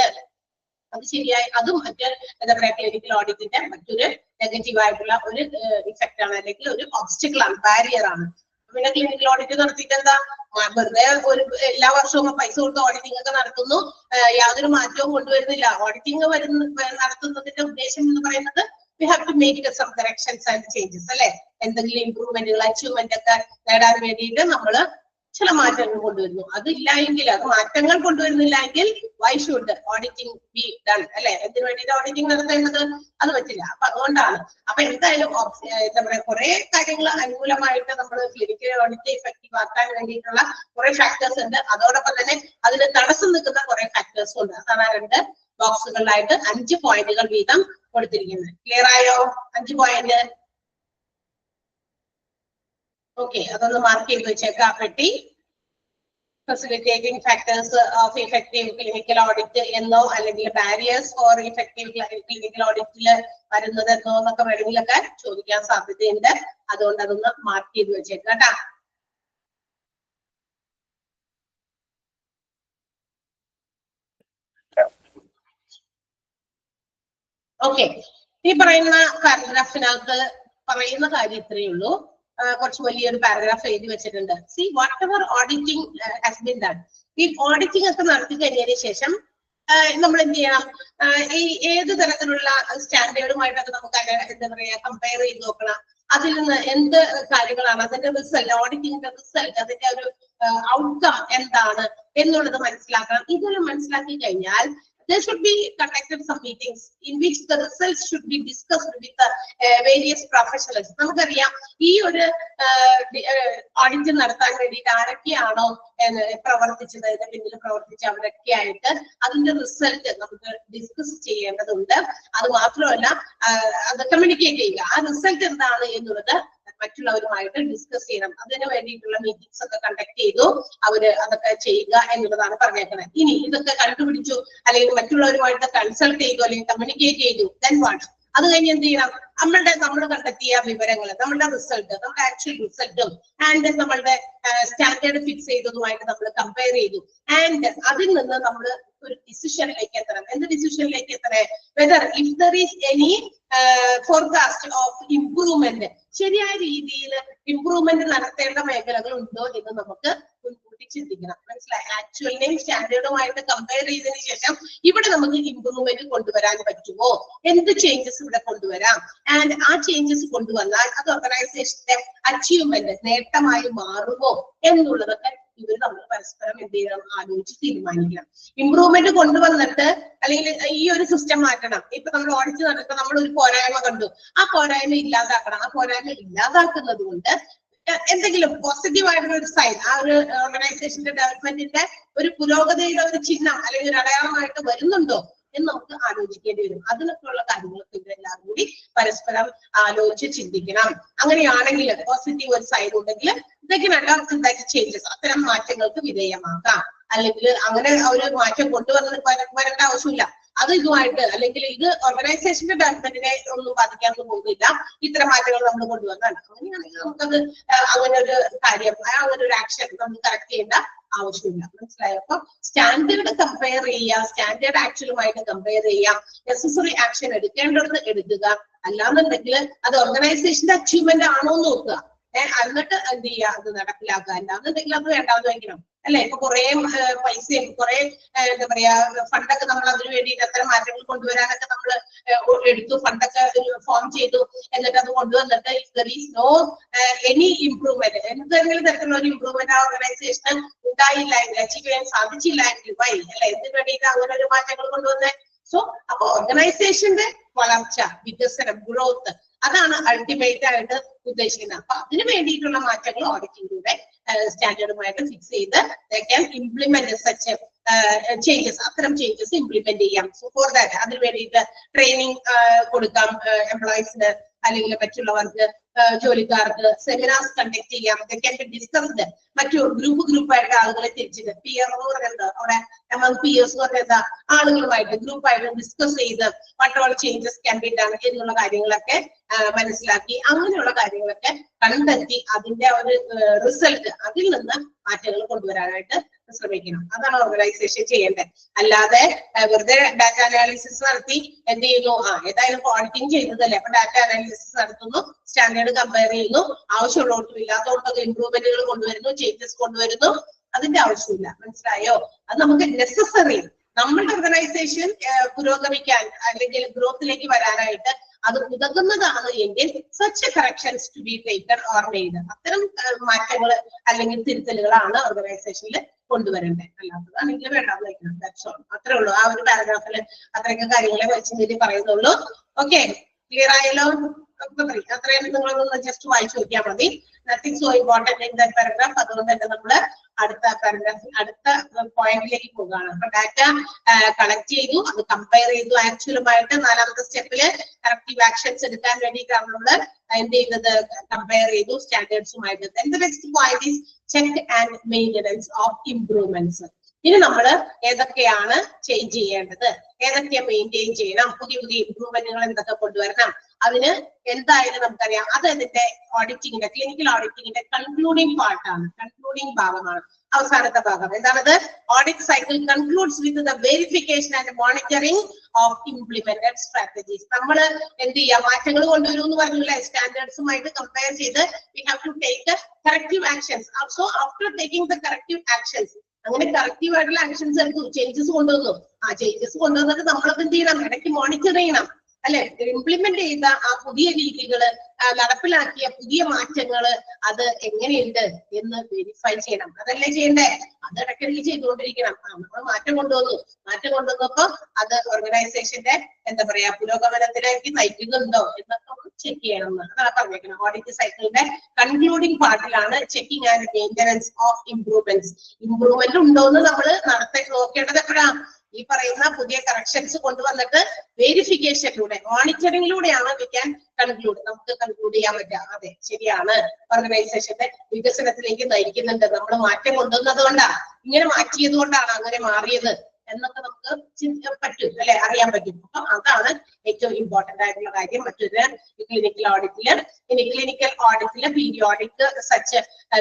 [SPEAKER 1] അത് ശരിയായി, അതും മറ്റ് എന്താ പറയാ ക്ലിനിക്കൽ ഓഡിറ്റിന്റെ മറ്റൊരു നെഗറ്റീവ് ആയിട്ടുള്ള ഒരു ഇഫക്റ്റ് ആണ്, അല്ലെങ്കിൽ ഒരു ഒബ്സ്റ്റക്കിൾ ആണ്, ബാരിയർ ആണ്. പിന്നെ ക്ലിനിക്കൽ ഓഡിറ്റ് നടത്തിയിട്ട് എന്താ, വെറുതെ ഒരു എല്ലാ വർഷവും പൈസ കൊടുത്ത് ഓഡിറ്റിംഗ് ഒക്കെ നടത്തുന്നു, യാതൊരു മാറ്റവും കൊണ്ടുവരുന്നില്ല. ഓഡിറ്റിംഗ് നടത്തുന്നതിന്റെ ഉദ്ദേശം എന്ന് പറയുന്നത് we have to make some corrections and changes, അല്ലെ? എന്തെങ്കിലും ഇംപ്രൂവ്മെന്റുകൾ, അച്ചീവ്മെന്റ് ഒക്കെ നേടാൻ വേണ്ടിയിട്ട് നമ്മള് ചില മാറ്റങ്ങൾ കൊണ്ടുവരുന്നു. അതില്ല എങ്കിൽ, അത് മാറ്റങ്ങൾ കൊണ്ടുവരുന്നില്ല എങ്കിൽ why should auditing be done, അല്ലെ? എന്തിനു വേണ്ടിയിട്ട് ഓഡിറ്റിംഗ് നടത്തേണ്ടത്? അത് പറ്റില്ല. അപ്പൊ അതുകൊണ്ടാണ്. അപ്പൊ എന്തായാലും എന്താ പറയാ കുറെ കാര്യങ്ങൾ അനുകൂലമായിട്ട് നമ്മൾ ക്ലിനിക്കൽ ഓഡിറ്റ് ഇഫക്റ്റീവ് ആക്കാൻ വേണ്ടിയിട്ടുള്ള കുറെ ഫാക്ടേഴ്സ് ഉണ്ട്. അതോടൊപ്പം തന്നെ അതിന് തടസ്സം നിൽക്കുന്ന കുറെ ഫാക്ടേഴ്സും ഉണ്ട്. അതാണ് 2 ബോക്സുകളിലായിട്ട് 5 പോയിന്റുകൾ വീതം കൊടുത്തിരിക്കുന്നത്. ക്ലിയർ ആയോ? 5 പോയിന്റ്. ഓക്കെ, അതൊന്ന് മാർക്ക് ചെയ്ത് വെച്ചേക്കാം പെട്ടി. Facilitating factors of effective clinical audit എന്നോ, അല്ലെങ്കിൽ ബാരിയേഴ്സ് ഫോർ ഇഫക്റ്റീവ് ക്ലിനിക്കൽ ഓഡിറ്റിൽ വരുന്നത് എന്നോ എന്നൊക്കെ വേണമെങ്കിലൊക്കെ ചോദിക്കാൻ സാധ്യതയുണ്ട്. അതുകൊണ്ട് അതൊന്ന് മാർക്ക് ചെയ്ത് വെച്ചേക്കാം കേട്ടാ. ഓക്കെ, ഈ പറയുന്ന പാരഗ്രാഫിനകത്ത് പറയുന്ന കാര്യം ഇത്രയേ ഉള്ളൂ. കുറച്ച് വലിയൊരു പാരഗ്രാഫ് എഴുതി വെച്ചിട്ടുണ്ട്. See what ever auditing has been done. ഈ ഓഡിറ്റിംഗ് ഒക്കെ നടത്തി കഴിഞ്ഞതിന് ശേഷം നമ്മൾ എന്ത് ചെയ്യണം, ഈ ഏത് തരത്തിലുള്ള സ്റ്റാൻഡേർഡുമായിട്ടൊക്കെ നമുക്ക് എന്താ പറയാ കമ്പയർ ചെയ്ത് നോക്കണം. അതിൽ നിന്ന് എന്ത് കാര്യങ്ങളാണ് അതിന്റെ റിസൾട്ട്, ഓഡിറ്റിംഗിന്റെ റിസൾട്ട്, അതിന്റെ ഒരു ഔട്ട്കം എന്താണ് എന്നുള്ളത് മനസ്സിലാക്കണം. ഇതെല്ലാം മനസ്സിലാക്കി കഴിഞ്ഞാൽ there should be conducted some meetings in which the results should be discussed with the various professionals. നമുക്കറിയാം ഈ ഒരു ഓഡിറ്റ് നടത്താൻ വേണ്ടിയിട്ട് ആരൊക്കെയാണോ പ്രവർത്തിച്ചത്, ഇതിന്റെ പിന്നിൽ പ്രവർത്തിച്ച അവരൊക്കെ ആയിട്ട് അതിന്റെ റിസൾട്ട് നമുക്ക് ഡിസ്കസ് ചെയ്യേണ്ടതുണ്ട്. അത് മാത്രമല്ല അത് കമ്മ്യൂണിക്കേറ്റ് ചെയ്യുക, ആ റിസൾട്ട് എന്താണ് എന്നുള്ളത് മറ്റുള്ളവരുമായിട്ട് ഡിസ്കസ് ചെയ്യണം. അതിന് വേണ്ടിയിട്ടുള്ള മീറ്റിംഗ്സ് ഒക്കെ കണ്ടക്ട് ചെയ്തു അവര് അതൊക്കെ ചെയ്യുക എന്നുള്ളതാണ് പറഞ്ഞേക്കുന്നത്. ഇനി ഇതൊക്കെ കണ്ടുപിടിച്ചു അല്ലെങ്കിൽ മറ്റുള്ളവരുമായിട്ട് കൺസൾട്ട് ചെയ്തു അല്ലെങ്കിൽ കമ്മ്യൂണിക്കേറ്റ് ചെയ്തു, then what? അത് കഴിഞ്ഞ് എന്ത് ചെയ്യണം? നമ്മൾ കണ്ടെത്തിയ വിവരങ്ങൾ, നമ്മളുടെ റിസൾട്ട്, നമ്മുടെ ആക്ച്വൽ റിസൾട്ടും ആൻഡ് നമ്മളുടെ സ്റ്റാൻഡേർഡ് ഫിക്സ് ചെയ്തതുമായിട്ട് നമ്മൾ കമ്പയർ ചെയ്തു. ആൻഡ് അതിൽ നിന്ന് നമ്മൾ ഒരു ഡിസിഷനിലേക്ക് എത്തണം. എന്ത് ഡിസിഷനിലേക്ക് എത്തണേ? Whether if there is any forecast of improvement, ശരിയായ രീതിയിൽ ഇംപ്രൂവ്മെന്റ് നടത്തേണ്ട മേഖലകൾ ഉണ്ടോ എന്ന് നമുക്ക് മുൻകൂട്ടി ചിന്തിക്കണം. മനസ്സിലായി? ആക്ച്വലിനെയും സ്റ്റാൻഡേർഡുമായിട്ട് കമ്പയർ ചെയ്തതിനു ശേഷം ഇവിടെ നമുക്ക് ഇംപ്രൂവ്മെന്റ് കൊണ്ടുവരാൻ പറ്റുമോ, എന്ത് ചേഞ്ചസ് ഇവിടെ കൊണ്ടുവരാം, ആൻഡ് ആ ചേഞ്ചസ് കൊണ്ടുവന്നാൽ അത് ഓർഗനൈസേഷന്റെ അച്ചീവ്മെന്റ് നേട്ടമായി മാറുമോ എന്നുള്ളതൊക്കെ ഇവർ നമ്മൾ പരസ്പരം എന്ത് ചെയ്യണം? ആലോചിച്ച് തീരുമാനിക്കണം. ഇംപ്രൂവ്മെന്റ് കൊണ്ടുവന്നിട്ട് അല്ലെങ്കിൽ ഈ ഒരു സിസ്റ്റം മാറ്റണം. ഇപ്പൊ നമ്മൾ ഓടിച്ചു നടക്കുക, നമ്മൾ ഒരു പോരായ്മ കണ്ടു, ആ പോരായ്മ ഇല്ലാതാക്കണം. ആ പോരായ്മ ഇല്ലാതാക്കുന്നത് കൊണ്ട് എന്തെങ്കിലും പോസിറ്റീവ് ആയിട്ടുള്ള ഒരു സൈൻ ആ ഒരു ഓർഗനൈസേഷന്റെ ഡെവലപ്മെന്റിന്റെ ഒരു പുരോഗതിയുടെ ഒരു ചിഹ്നം അല്ലെങ്കിൽ ഒരു അടയാളമായിട്ട് വരുന്നുണ്ടോ എന്ന് നമുക്ക് ആലോചിക്കേണ്ടി വരും. അതിനൊക്കെയുള്ള കാര്യങ്ങളൊക്കെ ഇവരെല്ലാവരും കൂടി പരസ്പരം ആലോചിച്ച് ചിന്തിക്കണം. അങ്ങനെയാണെങ്കിൽ പോസിറ്റീവ് ഒരു സൈൻ ഉണ്ടെങ്കിൽ ചേഞ്ചസ്, അത്തരം മാറ്റങ്ങൾക്ക് വിധേയമാക്കാം. അല്ലെങ്കിൽ അങ്ങനെ ഒരു മാറ്റം വരേണ്ട ആവശ്യമില്ല. അത് ഇതുമായിട്ട് അല്ലെങ്കിൽ ഇത് ഓർഗനൈസേഷന്റെ ഡെവലപ്മെന്റിനെ ഒന്നും ബാധിക്കാനൊന്നും പോകുന്നില്ല, ഇത്തരം മാറ്റങ്ങൾ നമ്മൾ കൊണ്ടുവന്നാൽ അങ്ങനെയാണെങ്കിൽ നമുക്കത് അങ്ങനെ ഒരു കാര്യം അങ്ങനെ ഒരു ആക്ഷൻ നമ്മൾ കറക്റ്റ് ചെയ്യേണ്ട ആവശ്യമില്ല. മനസ്സിലായോ? അപ്പൊ സ്റ്റാൻഡേർഡ് കമ്പയർ ചെയ്യുക, സ്റ്റാൻഡേർഡ് ആക്ഷനുമായിട്ട് കമ്പയർ ചെയ്യാം, നെസസറി ആക്ഷൻ എടുക്കേണ്ടത് എടുക്കുക. അല്ലാന്നുണ്ടെങ്കിൽ അത് ഓർഗനൈസേഷന്റെ അച്ചീവ്മെന്റ് ആണോ എന്ന് നോക്കുക, എന്നിട്ട് എന്ത് ചെയ്യുക, അത് നടപ്പിലാക്കുക. അല്ലാന്നുണ്ടെങ്കിൽ അത് വേണ്ടാന്ന് വയ്ക്കണം. അല്ലെ? ഇപ്പൊ കുറെ പൈസയും കുറെ എന്താ പറയാ ഫണ്ടൊക്കെ നമ്മൾ അതിനു വേണ്ടിയിട്ട് അത്തരം മാറ്റങ്ങൾ കൊണ്ടുവരാനൊക്കെ നമ്മൾ എടുത്തു, ഫണ്ടൊക്കെ ഫോം ചെയ്തു, എന്നിട്ട് അത് കൊണ്ടുവന്നിട്ട് there is no any improvement, എന്തെങ്കിലും തരത്തിലുള്ള ഒരു ഇംപ്രൂവ്മെന്റ് ആ ഓർഗനൈസേഷൻ ഉണ്ടായില്ല എങ്കിൽ, അച്ചീവ് ചെയ്യാൻ സാധിച്ചില്ല എങ്കിൽ വൈ അല്ലെ എന്തിനു വേണ്ടിയിട്ട് അങ്ങനെ ഒരു മാറ്റങ്ങൾ കൊണ്ടുവന്നേ? സോ അപ്പൊ ഓർഗനൈസേഷന്റെ വളർച്ച, വികസനം, ഗ്രോത്ത്, അതാണ് അൾട്ടിമേറ്റ് ആയിട്ട് ഉദ്ദേശിക്കുന്നത്. അപ്പൊ അതിന് വേണ്ടിയിട്ടുള്ള മാറ്റങ്ങൾ ഓഡിറ്റിലൂടെ സ്റ്റാൻഡേർഡുമായിട്ട് ഫിക്സ് ചെയ്ത് ഇംപ്ലിമെന്റ് സച്ച് ചേഞ്ചസ്, അത്തരം ചേഞ്ചസ് ഇംപ്ലിമെന്റ് ചെയ്യാം. സോ ഫോർ ദാറ്റ് അതിന് വേണ്ടിയിട്ട് ട്രെയിനിങ് കൊടുക്കാം എംപ്ലോയീസിന് അല്ലെങ്കിൽ മറ്റുള്ളവർക്ക്, ജോലിക്കാർക്ക് സെമിനാർസ് കണ്ടക്ട് ചെയ്യാം. ഡിസ്കസ്ഡ് മറ്റു ഗ്രൂപ്പായിട്ട് ആളുകളെ തിരിച്ചിട്ട് പിയർ എന്ന് പറയുന്നത് അവിടെ പിയേഴ്സ് എന്ന് പറയുന്ന ആളുകളുമായിട്ട് ഗ്രൂപ്പായിട്ട് ഡിസ്കസ് ചെയ്ത് what all changes can be done എന്നുള്ള കാര്യങ്ങളൊക്കെ മനസ്സിലാക്കി അങ്ങനെയുള്ള കാര്യങ്ങളൊക്കെ കണ്ടെത്തി അതിന്റെ ഒരു റിസൾട്ട് അതിൽ നിന്ന് മാറ്റങ്ങൾ കൊണ്ടുവരാനായിട്ട് ശ്രമിക്കണം. അതാണ് ഓർഗനൈസേഷൻ ചെയ്യേണ്ടത്. അല്ലാതെ വെറുതെ ഡാറ്റ അനാലിസിസ് നടത്തി എന്ത് ചെയ്യുന്നു, ഏതായാലും ഓഡിറ്റിംഗ് ചെയ്യുന്നതല്ലേ, അപ്പൊ ഡാറ്റ അനാലിസിസ് നടത്തുന്നു, സ്റ്റാൻഡേർഡ് കമ്പയർ ചെയ്യുന്നു, ആവശ്യമുള്ളവർക്കും ഇല്ലാത്തവർക്കൊക്കെ ഇംപ്രൂവ്മെന്റുകൾ കൊണ്ടുവരുന്നു, ചേഞ്ചസ് കൊണ്ടുവരുന്നു, അതിന്റെ ആവശ്യമില്ല. മനസ്സിലായോ? അത് നമുക്ക് നെസസറി, നമ്മളുടെ ഓർഗനൈസേഷൻ പുരോഗമിക്കാൻ അല്ലെങ്കിൽ ഗ്രോത്തിലേക്ക് വരാനായിട്ട് അത് ഉതകുന്നതാണ് എങ്കിൽ such corrections to be taken or made, അത്തരം മാറ്റങ്ങൾ അല്ലെങ്കിൽ തിരുത്തലുകളാണ് ഓർഗനൈസേഷനിൽ കൊണ്ടുവരേണ്ടത്. അല്ലാത്തതാണെങ്കിൽ വേണ്ടാന്ന് വയ്ക്കണം. അത്രേ ഉള്ളൂ. ആ ഒരു പാരഗ്രാഫിൽ അത്രയൊക്കെ കാര്യങ്ങളെ വെച്ച് പറയുന്നുള്ളൂ. ഓക്കെ, ക്ലിയർ ആയല്ലോ? അത്രയും നിങ്ങളൊന്ന് ജസ്റ്റ് വായിച്ചു നോക്കിയാൽ മതി. Nothing so important in that paragraph. അതുകൊണ്ട് തന്നെ നമ്മള് അടുത്ത പാരഗ്രാഫിൽ അടുത്ത പോയിന്റിലേക്ക് പോകുകയാണ്. അപ്പൊ ഡാറ്റ കളക്ട് ചെയ്തു, അത് കമ്പയർ ചെയ്തു ആക്ച്വലുമായിട്ട്. നാലാമത്തെ സ്റ്റെപ്പില് കറക്റ്റീവ് ആക്ഷൻസ് എടുക്കാൻ വേണ്ടിയിട്ടാണ് നമ്മള് എന്ത് ചെയ്തത്, കമ്പയർ ചെയ്തു സ്റ്റാൻഡേർഡ്സുമായിട്ട്. Next point is check and maintenance of improvements. ഇനി നമ്മൾ ഏതൊക്കെയാണ് ചേഞ്ച് ചെയ്യേണ്ടത്, ഏതൊക്കെ മെയിൻറ്റെയിൻ ചെയ്യണം, പുതിയ പുതിയ ഇംപ്രൂവ്മെന്റുകൾ എന്തൊക്കെ കൊണ്ടുവരണം, അതിന് എന്തായാലും നമുക്കറിയാം അത് അതിന്റെ ഓഡിറ്റിങ്ങിന്റെ ക്ലിനിക്കൽ ഓഡിറ്റിങ്ങിന്റെ കൺക്ലൂഡിംഗ് പാർട്ടാണ്, കൺക്ലൂഡിംഗ് ഭാഗമാണ്, അവസാനത്തെ ഭാഗം. എന്താണത്? Audit cycle concludes with the verification and monitoring of implemented strategies. നമ്മൾ എന്ത് ചെയ്യാം, മാറ്റങ്ങൾ കൊണ്ടുവരും എന്ന് പറഞ്ഞില്ലേ, സ്റ്റാൻഡേർഡ്സുമായിട്ട് കമ്പയർ ചെയ്ത് we have to take corrective actions. So after taking the corrective actions, അങ്ങനെ കറക്റ്റീവ് ആയിട്ടുള്ള ആക്ഷൻസ് എടുത്തു, ചേഞ്ചസ് കൊണ്ടുവന്നു. ആ ചേഞ്ചസ് കൊണ്ടുവന്നിട്ട് നമ്മളത് എന്ത് ചെയ്യണം, ഇടയ്ക്ക് മോണിറ്റർ ചെയ്യണം. അല്ലെ? ഇംപ്ലിമെന്റ് ചെയ്ത ആ പുതിയ രീതികള്, നടപ്പിലാക്കിയ പുതിയ മാറ്റങ്ങള് അത് എങ്ങനെയുണ്ട് എന്ന് വെരിഫൈ ചെയ്യണം. അതല്ലേ ചെയ്യണ്ടേ? അത് ഇടയ്ക്കിടയ്ക്ക് ചെയ്തുകൊണ്ടിരിക്കണം. നമ്മൾ മാറ്റം കൊണ്ടുവന്നപ്പോ അത് ഓർഗനൈസേഷന്റെ എന്താ പറയാ പുരോഗമനത്തിലേക്ക് നയിക്കുന്നുണ്ടോ എന്നൊക്കെ ചെക്ക് ചെയ്യണം എന്ന് അതാണ് പറഞ്ഞേക്കണം. ഓഡിറ്റ് സൈക്കിളിന്റെ കൺക്ലൂഡിംഗ് പാർട്ടിലാണ് checking and maintenance of improvements. Improvement ഉണ്ടോ എന്ന് നമ്മൾ നോക്കേണ്ടത് എപ്പോഴാണ്? ഈ പറയുന്ന പുതിയ കറക്ഷൻസ് കൊണ്ടുവന്നിട്ട് വെരിഫിക്കേഷനിലൂടെ മോണിറ്ററിംഗിലൂടെയാണ് വി ക്യാൻ കൺക്ലൂഡ്, നമുക്ക് കൺക്ലൂഡ് ചെയ്യാൻ പറ്റുക. അതെ, ശരിയാണ്, ഓർഗനൈസേഷന്റെ വികസനത്തിലേക്ക് നയിക്കുന്നുണ്ട്, നമ്മൾ മാറ്റം കൊണ്ടുവന്നത് കൊണ്ടാണ്, ഇങ്ങനെ മാറ്റിയത് കൊണ്ടാണ് അങ്ങനെ മാറിയത് എന്നൊക്കെ നമുക്ക് പറ്റും അല്ലെ, അറിയാൻ പറ്റും. അപ്പൊ അതാണ് ഏറ്റവും ഇമ്പോർട്ടന്റ് ആയിട്ടുള്ള കാര്യം. മറ്റൊരു ക്ലിനിക്കൽ ഓഡിറ്റില് periodic such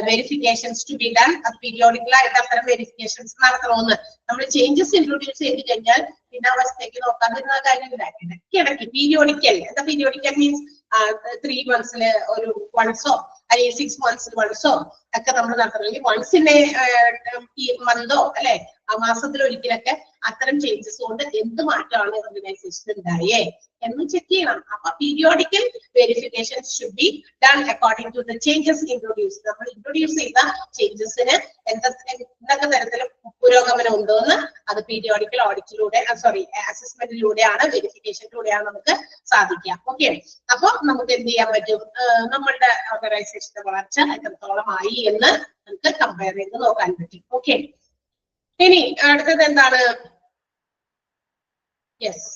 [SPEAKER 1] verifications to be done. പീരിയോഡിക്കലായിട്ട് അത്തരം വെരിഫിക്കേഷൻസ് നടത്തണമെന്ന്. നമ്മൾ ചേഞ്ചസ് ഇൻട്രൊഡ്യൂസ് ചെയ്ത് കഴിഞ്ഞാൽ പിന്നെ അവസ്ഥയ്ക്ക് നോക്കാതിരുന്ന കാര്യമില്ല. ഇടയ്ക്കിടയ്ക്ക് പീരിയോഡിക്കൽ, എന്താ പീരിയോഡിക്കൽ മീൻസ് 3 months ഒരു വൺസോ അല്ലെങ്കിൽ 6 months വൺസോ ഒക്കെ നമ്മൾ നടത്തണമെങ്കിൽ വൺസിന്റെ മന്തോ അല്ലെ ആ മാസത്തിൽ ഒരിക്കലൊക്കെ അത്തരം ചേഞ്ചസ് കൊണ്ട് എന്ത് മാറ്റമാണ് ഓർഗനൈസേഷൻ ഉണ്ടായേ എന്ന് ചെക്ക് ചെയ്യണം. അപ്പൊ periodical verification should be done according to the changes introduce. നമ്മൾ ഇൻട്രൊഡ്യൂസ് ചെയ്ത ചേഞ്ചസിന് എന്തൊക്കെ തരത്തിലും പുരോഗമനം ഉണ്ടോ എന്ന് അത് പീരിയോഡിക്കൽ ഓഡിറ്റിലൂടെ അസസ്മെന്റിലൂടെയാണ്, വെരിഫിക്കേഷനിലൂടെയാണ് നമുക്ക് സാധിക്കുക. ഓക്കെ, അപ്പൊ നമുക്ക് എന്ത് ചെയ്യാൻ പറ്റും, നമ്മളുടെ ഓർഗനൈസേഷന്റെ വളർച്ച എത്രത്തോളമായി എന്ന് നമുക്ക് കമ്പയർ ചെയ്ത് നോക്കാൻ പറ്റും. ഓക്കെ, ഇനി അടുത്തത് എന്താണ്? യെസ്,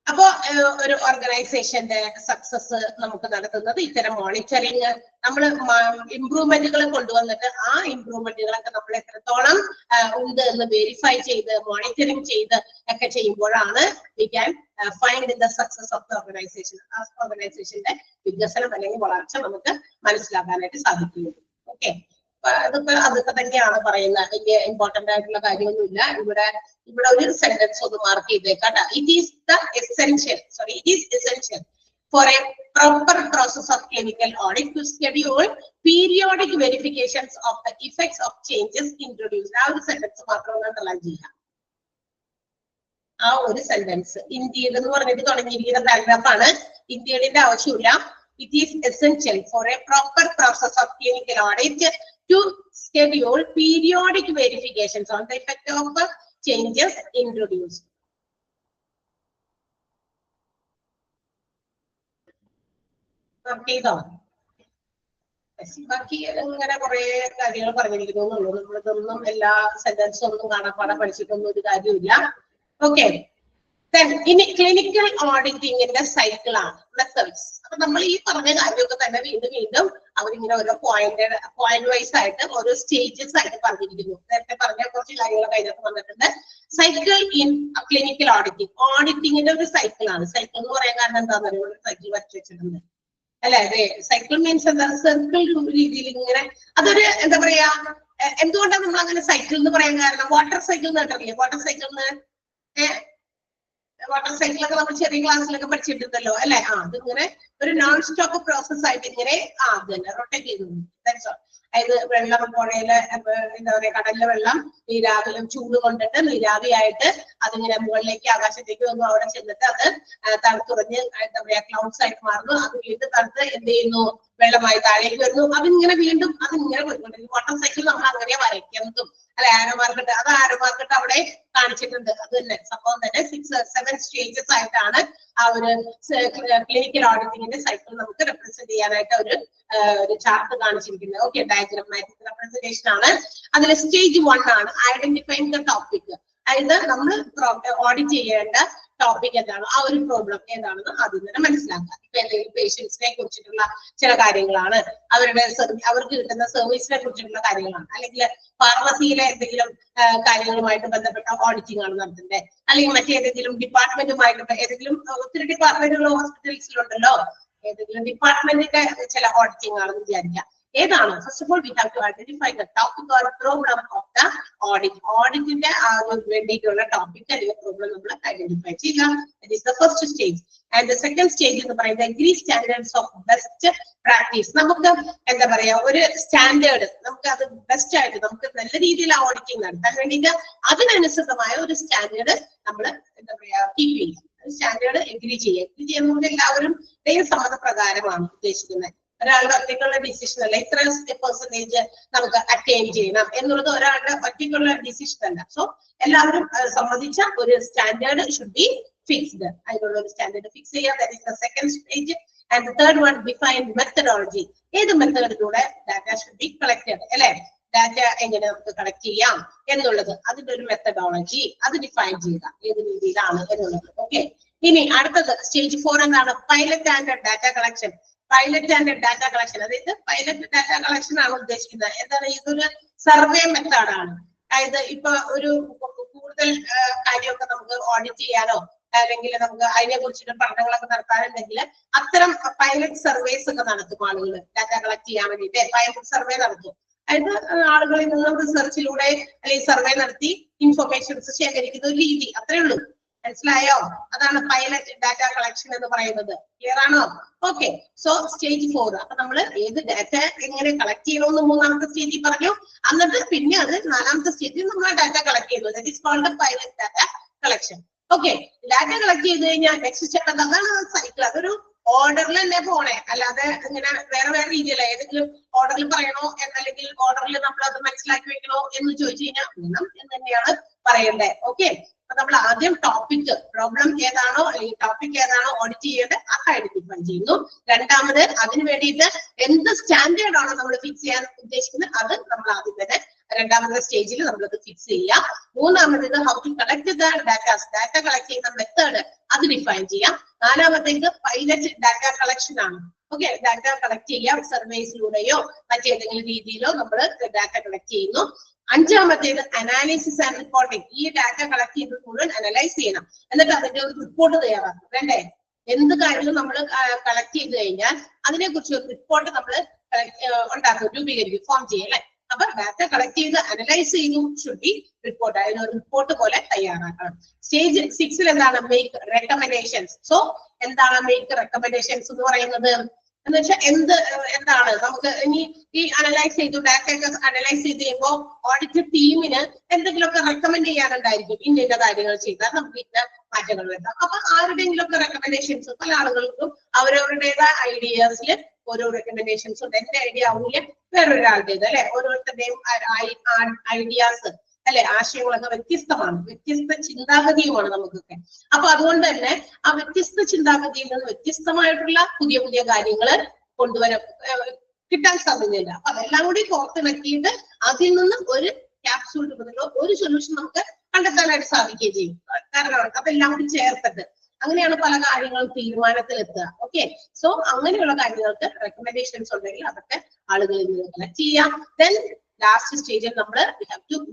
[SPEAKER 1] അപ്പോ ഒരു ഓർഗനൈസേഷന്റെ സക്സസ് നമുക്ക് നടത്തുന്നത് ഇത്തരം മോണിറ്ററിങ്, നമ്മൾ ഇംപ്രൂവ്മെന്റുകൾ കൊണ്ടുവന്നിട്ട് ആ ഇംപ്രൂവ്മെന്റുകളൊക്കെ നമ്മൾ എത്രത്തോളം ഉണ്ട് എന്ന് വെരിഫൈ ചെയ്ത് മോണിറ്ററിങ് ചെയ്ത് ഒക്കെ ചെയ്യുമ്പോഴാണ് we can find the success of the organisation. ആ ഓർഗനൈസേഷന്റെ വികസനം അല്ലെങ്കിൽ വളർച്ച നമുക്ക് മനസ്സിലാക്കാനായിട്ട് സാധിക്കുന്നു. ഓക്കെ, അതൊക്കെ തന്നെയാണ് പറയുന്നത്. വലിയ ഇമ്പോർട്ടന്റ് ആയിട്ടുള്ള കാര്യമൊന്നുമില്ല. ഇവിടെ ഒരു സെന്റൻസ് ഒന്ന് മാർക്ക് ചെയ്തേക്കാം. It is essential for a proper process of clinical audit to schedule periodic verifications of the effects of changes introduced. ആ ഒരു സെന്റൻസ് മാത്രം ഒന്ന് അണ്ടർലൈൻ ചെയ്യാം. ആ ഒരു സെന്റൻസ് ഇന്ത്യയിൽ എന്ന് പറഞ്ഞിട്ട് തുടങ്ങിയിരിക്കുന്ന പാരഗ്രാഫാണ്. ഇന്ത്യയുടെ ആവശ്യമില്ല. It is essential for a proper process of clinical audit to schedule periodic verifications on the effect of changes introduced. Okay, ബാക്കി ഇങ്ങനെ കുറെ കാര്യങ്ങൾ പറഞ്ഞിരിക്കുന്നു. നമ്മളിതൊന്നും എല്ലാ സെന്റൻസും ഒന്നും കാണാപ്പാടെ പഠിച്ചിട്ടൊന്നും ഒരു കാര്യമില്ല. ഓക്കെ, ഇനി ക്ലിനിക്കൽ ഓഡിറ്റിംഗിന്റെ സൈക്കിളാണ് മെത്തേഡ്സ്. അപ്പൊ നമ്മൾ ഈ പറഞ്ഞ കാര്യമൊക്കെ തന്നെ വീണ്ടും അവരിങ്ങനെ ഓരോ പോയിന്റ് വൈസ് ആയിട്ട് ഓരോ സ്റ്റേജസ് ആയിട്ട് പറഞ്ഞിരിക്കുന്നു. നേരത്തെ പറഞ്ഞ കുറച്ച് കാര്യങ്ങളൊക്കെ അതിനകത്ത് വന്നിട്ടുണ്ട്. സൈക്കിൾ ഇൻ ക്ലിനിക്കൽ ഓഡിറ്റിംഗിന്റെ ഒരു സൈക്കിളാണ്. സൈക്കിൾ എന്ന് പറയാൻ കാരണം എന്താണെന്ന് പറയുമ്പോൾ സൈക്കിൾ വരച്ചു വെച്ചിട്ടുണ്ട് അല്ലെ. അതെ, സൈക്കിൾ മീൻസ് എന്താ, സർക്കിൾ രീതിയിൽ ഇങ്ങനെ. അതൊരു എന്താ പറയാ, എന്തുകൊണ്ടാണ് നമ്മൾ അങ്ങനെ സൈക്കിൾ എന്ന് പറയാൻ കാരണം? വാട്ടർ സൈക്കിൾ എന്ന് കേട്ടില്ലേ? വാട്ടർ സൈക്കിളിന് വാട്ടർ സൈക്കിളൊക്കെ നമ്മൾ ചെറിയ ക്ലാസ്സിലൊക്കെ പഠിച്ചിട്ടുണ്ടല്ലോ അല്ലെ. അതിങ്ങനെ ഒരു നോൺ സ്റ്റോപ്പ് പ്രോസസ് ആയിട്ട് ഇങ്ങനെ അത് തന്നെ റൊട്ടേറ്റ് ചെയ്തു. അതായത് വെള്ളം പുഴയിലെ എന്താ പറയാ കടലിലെ വെള്ളം നീരാവിലും ചൂട് കൊണ്ടിട്ട് നീരാവിയായിട്ട് അതിങ്ങനെ മുകളിലേക്ക് ആകാശത്തേക്ക് വന്നു. അവിടെ ചെന്നിട്ട് അത് തണുത്തുറഞ്ഞ് എന്താ പറയാ ക്ലൗഡ്സ് ആയിട്ട് മാറുന്നു. അത് വീണ്ടും തണുത്ത് എന്ത് ചെയ്യുന്നു, വെള്ളമായി താഴേക്ക് വരുന്നു. അതിങ്ങനെ വീണ്ടും അതിങ്ങനെ പോയിക്കൊണ്ടിരിക്കും. വാട്ടർ സൈക്കിൾ നമ്മൾ അങ്ങനെ വരയ്ക്കുന്നതും അല്ലെ. ആരോ മാർക്കറ്റ്, അത് ആരോ മാർക്കറ്റ് അവിടെ കാണിച്ചിട്ടുണ്ട്. അത് തന്നെ സംഭവം തന്നെ 6-7 സ്റ്റേജസ് ആയിട്ടാണ് ആ ഒരു ക്ലിനിക്കൽ ഓഡിറ്റിംഗിന്റെ സൈക്കിൾ നമുക്ക് റെപ്രസെന്റ് ചെയ്യാനായിട്ട് ഒരു ചാർട്ട് കാണിച്ചിരിക്കുന്നത്. ഓക്കെ, ഡയഗ്രമാറ്റിക് റെപ്രസെന്റേഷൻ ആണ്. അതിൽ സ്റ്റേജ് 1 ആണ് ഐഡന്റിഫൈങ് ദ ടോപ്പിക്. അതായത് നമ്മൾ ഓഡിറ്റ് ചെയ്യേണ്ട ടോപ്പിക് എന്താണ്, ആ ഒരു പ്രോബ്ലം ഏതാണെന്ന് ആദ്യം തന്നെ മനസ്സിലാക്കുക. ഇപ്പൊ എന്തെങ്കിലും പേഷ്യൻസിനെ കുറിച്ചിട്ടുള്ള ചില കാര്യങ്ങളാണ്, അവർക്ക് കിട്ടുന്ന സർവീസിനെ കുറിച്ചിട്ടുള്ള കാര്യങ്ങളാണ്, അല്ലെങ്കിൽ ഫാർമസിയിലെ എന്തെങ്കിലും കാര്യങ്ങളുമായിട്ട് ബന്ധപ്പെട്ട ഓഡിറ്റിംഗ് ആണ് നടത്തുന്നത്, അല്ലെങ്കിൽ മറ്റേതെങ്കിലും ഡിപ്പാർട്ട്മെന്റുമായിട്ട് ഏതെങ്കിലും ഒത്തിരി ഡിപ്പാർട്ട്മെന്റുകൾ ഹോസ്പിറ്റൽസിലുണ്ടല്ലോ, ഏതെങ്കിലും ഡിപ്പാർട്ട്മെന്റിന്റെ ചില ഓഡിറ്റിംഗ് ആണെന്ന് വിചാരിക്കാം. ഏതാണ്? First of all we have to identify the topic or problem of the audit. ഓഡിറ്റിന്റെ വേണ്ടിയിട്ടുള്ള ടോപ്പിക് അല്ലെങ്കിൽ പ്രോബ്ലം നമ്മൾ ഐഡന്റിഫൈ ചെയ്യുക. That is the first stage. And the second stage എന്ന് പറയുന്നത് agree standards of best practice. നമുക്ക് എന്താ പറയാ ഒരു സ്റ്റാൻഡേർഡ്, നമുക്ക് അത് ബെസ്റ്റ് ആയിട്ട് നമുക്ക് നല്ല രീതിയിൽ ഓഡിറ്റിംഗ് നടത്താൻ വേണ്ടിയിട്ട് അതിനനുസൃതമായ ഒരു സ്റ്റാൻഡേർഡ് നമ്മൾ എന്താ പറയാ കീപ്പ് ചെയ്യുക. സ്റ്റാൻഡേർഡ് എഗ്രി ചെയ്യുന്നത് എല്ലാവരും സമ്മതപ്രകാരമാണ് ഉദ്ദേശിക്കുന്നത്. ഒരാളുടെ ഒറ്റയ്ക്കുള്ള ഡിസിഷൻ അല്ല, ഇത്ര പെർസെന്റേജ് നമുക്ക് അറ്റൈൻ ചെയ്യണം എന്നുള്ളത് ഒരാളുടെ ഒറ്റയ്ക്കുള്ള ഡിസിഷൻ അല്ല. സോ എല്ലാവരും സമ്മതിച്ച ഒരു സ്റ്റാൻഡേർഡ് ഷുഡ് ബി ഫിക്സ്ഡ്. അതിനുള്ള ഒരു സ്റ്റാൻഡേർഡ് ഫിക്സ് ചെയ്യുക. That is the second stage. And the third one define methodology. ഏത് മെത്തേഡിലൂടെ ഡാറ്റ ഷുഡ് ബി കളക്റ്റഡ് അല്ലെ. ഡാറ്റ എങ്ങനെ നമുക്ക് കളക്ട് ചെയ്യാം എന്നുള്ളത്, അതിന്റെ ഒരു മെത്തഡോളജി അത് ഡിഫൈൻ ചെയ്യുക ഏത് രീതിയിലാണ് എന്നുള്ളത്. ഓക്കെ, ഇനി അടുത്തത് സ്റ്റേജ് 4 എന്താണ്? Pilot and data collection. Pilot and data collection, അതായത് പൈലറ്റ് ഡാറ്റ കളക്ഷൻ ആണ് ഉദ്ദേശിക്കുന്നത്. എന്താണ്? ഇതൊരു സർവേ മെത്തേഡാണ്. അതായത് ഇപ്പൊ ഒരു കൂടുതൽ കാര്യമൊക്കെ നമുക്ക് ഓഡിറ്റ് ചെയ്യാനോ അല്ലെങ്കിൽ നമുക്ക് അതിനെ കുറിച്ചിട്ട് പഠനങ്ങളൊക്കെ നടത്താനുണ്ടെങ്കിൽ അത്തരം പൈലറ്റ് സർവേസ് ഒക്കെ നടത്തും ആളുകൾ. ഡാറ്റ കളക്ട് ചെയ്യാൻ വേണ്ടിയിട്ട് പൈലറ്റ് സർവേ നടത്തും. അതായത് ആളുകളിൽ നിന്നും റിസർച്ചിലൂടെ അല്ലെങ്കിൽ സർവേ നടത്തി ഇൻഫർമേഷൻസ് ശേഖരിക്കുന്ന ഒരു രീതി, അത്രേ ഉള്ളൂ. മനസ്സിലായോ? അതാണ് പൈലറ്റ് ഡാറ്റ കളക്ഷൻ എന്ന് പറയുന്നത്. ക്ലിയർ ആണോ? Okay, so stage 4. അപ്പൊ നമ്മൾ ഏത് ഡാറ്റ എങ്ങനെ കളക്ട് ചെയ്യണമെന്ന് 3ാമത്തെ സ്റ്റേജിൽ പറഞ്ഞു. എന്നിട്ട് പിന്നെ അത് 4ാമത്തെ സ്റ്റേജിൽ നമ്മൾ ഡാറ്റ കളക്ട് ചെയ്യുന്നു. That is called pilot data collection. Okay, data collect ചെയ്ത് കഴിഞ്ഞാൽ നെക്സ്റ്റ് സ്റ്റെപ്പ് അതാണ് സൈക്കിൾ. അതൊരു ഓർഡറിൽ തന്നെ പോണേ, അല്ലാതെ ഇങ്ങനെ വേറെ വേറെ രീതിയല്ല. ഏതെങ്കിലും ഓർഡറിൽ പറയണോ എന്നല്ലെങ്കിൽ ഓർഡറിൽ നമ്മൾ അത് മനസ്സിലാക്കി വെക്കണോ എന്ന് ചോദിച്ചു കഴിഞ്ഞാൽ എന്ന് തന്നെയാണ് പറയണ്ടേ. ഓക്കെ, അപ്പൊ നമ്മൾ ആദ്യം ടോപ്പിക്, പ്രോബ്ലം ഏതാണോ അല്ലെങ്കിൽ ടോപ്പിക് ഏതാണോ ഓഡിറ്റ് ചെയ്യേണ്ടത് അത് ഐഡന്റിഫൈ ചെയ്യുന്നു. രണ്ടാമത് അതിന് വേണ്ടിയിട്ട് എന്ത് സ്റ്റാൻഡേർഡ് ആണോ നമ്മൾ ഫിക്സ് ചെയ്യാൻ ഉദ്ദേശിക്കുന്നത് അത് നമ്മൾ ആദ്യം തന്നെ രണ്ടാമത്തെ സ്റ്റേജിൽ നമ്മളത് ഫിക്സ് ചെയ്യാം. മൂന്നാമത്തേത് how to collect the datas, data collect ചെയ്യുന്ന മെത്തേഡ് അത് ഡിഫൈൻ ചെയ്യാം. നാലാമത്തേത് പൈലറ്റ് ഡാറ്റ കളക്ഷൻ ആണ്. ഓക്കെ, ഡാറ്റ കളക്ട് ചെയ്യാം, സർവേസിലൂടെയോ മറ്റേതെങ്കിലും രീതിയിലോ നമ്മൾ ഡാറ്റ കളക്ട് ചെയ്യുന്നു. അഞ്ചാമത്തേത് അനാലിസിസ് ആൻഡ് റിപ്പോർട്ടിംഗ്. ഈ ഡാറ്റ കളക്ട് ചെയ്ത് മുഴുവൻ അനലൈസ് ചെയ്യണം, എന്നിട്ട് അതിന്റെ ഒരു റിപ്പോർട്ട് തയ്യാറാക്കും. വേണ്ടേ? എന്ത് കാര്യവും നമ്മൾ കളക്ട് ചെയ്ത് കഴിഞ്ഞാൽ അതിനെ കുറിച്ച് ഒരു റിപ്പോർട്ട് നമ്മൾ ഉണ്ടാക്കും, രൂപീകരിക്കും, ഫോം ചെയ്യും അല്ലെ. അപ്പൊ ഡാറ്റ കളക്ട് ചെയ്ത് അനലൈസ് ചെയ്തു ഷുഡ് ബി റിപ്പോർട്ട്. അതിനൊരു റിപ്പോർട്ട് പോലെ തയ്യാറാക്കണം. സ്റ്റേജ് 6 എന്താണ്? Make recommendations. സോ എന്താണ് മേക്ക് റെക്കമെൻഡേഷൻസ് എന്ന് പറയുന്നത്? എന്ന് വെച്ചാൽ എന്താണ് നമുക്ക് ഇനി ഈ അനലൈസ് ചെയ്തു ഡാറ്റ ഒക്കെ അനലൈസ് ചെയ്ത് കഴിയുമ്പോൾ ഓഡിറ്റ് ടീമിന് എന്തെങ്കിലുമൊക്കെ റെക്കമെൻഡ് ചെയ്യാനുണ്ടായിരിക്കും. ഇന്ന കാര്യങ്ങൾ ചെയ്താൽ നമുക്ക് ഇന്ന മാറ്റങ്ങൾ വരുത്താം. അപ്പൊ ആരുടെയെങ്കിലും ഒക്കെ റെക്കമെൻഡേഷൻസ്, പല ആളുകൾക്കും അവരവരുടേതായ ഐഡിയാസിൽ ഓരോ റെക്കമെൻഡേഷൻസ് ഉണ്ട്. എന്റെ ഐഡിയ ആവില്ല വേറൊരാളുടേത് അല്ലെ. ഓരോരുത്തരുടെയും ഐഡിയാസ് അല്ലെ, ആശയങ്ങളൊക്കെ വ്യത്യസ്തമാണ്, വ്യത്യസ്ത ചിന്താഗതിയുമാണ് നമുക്കൊക്കെ. അപ്പൊ അതുകൊണ്ട് തന്നെ ആ വ്യത്യസ്ത ചിന്താഗതിയിൽ നിന്ന് വ്യത്യസ്തമായിട്ടുള്ള പുതിയ പുതിയ കാര്യങ്ങൾ കൊണ്ടുവരാൻ കിട്ടാൻ സാധ്യതയില്ല. അപ്പൊ അതെല്ലാം കൂടി കോർത്തിണക്കിയിട്ട് അതിൽ നിന്ന് ഒരു ക്യാപ്സൂൾ രൂപത്തിലോ ഒരു സൊല്യൂഷൻ നമുക്ക് കണ്ടെത്താനായിട്ട് സാധിക്കുകയും ചെയ്യും. കാരണം അതെല്ലാം കൂടി ചേർത്തിട്ട് അങ്ങനെയാണ് പല കാര്യങ്ങളും തീരുമാനത്തിലെത്തുക. ഓക്കെ, സോ അങ്ങനെയുള്ള കാര്യങ്ങൾക്ക് റെക്കമെൻഡേഷൻസ് ഉണ്ടെങ്കിൽ അതൊക്കെ ആളുകളിൽ നിന്ന് കളക്ട് ചെയ്യാം. ദെൻ ലാസ്റ്റ് സ്റ്റേജിൽ നമ്മൾ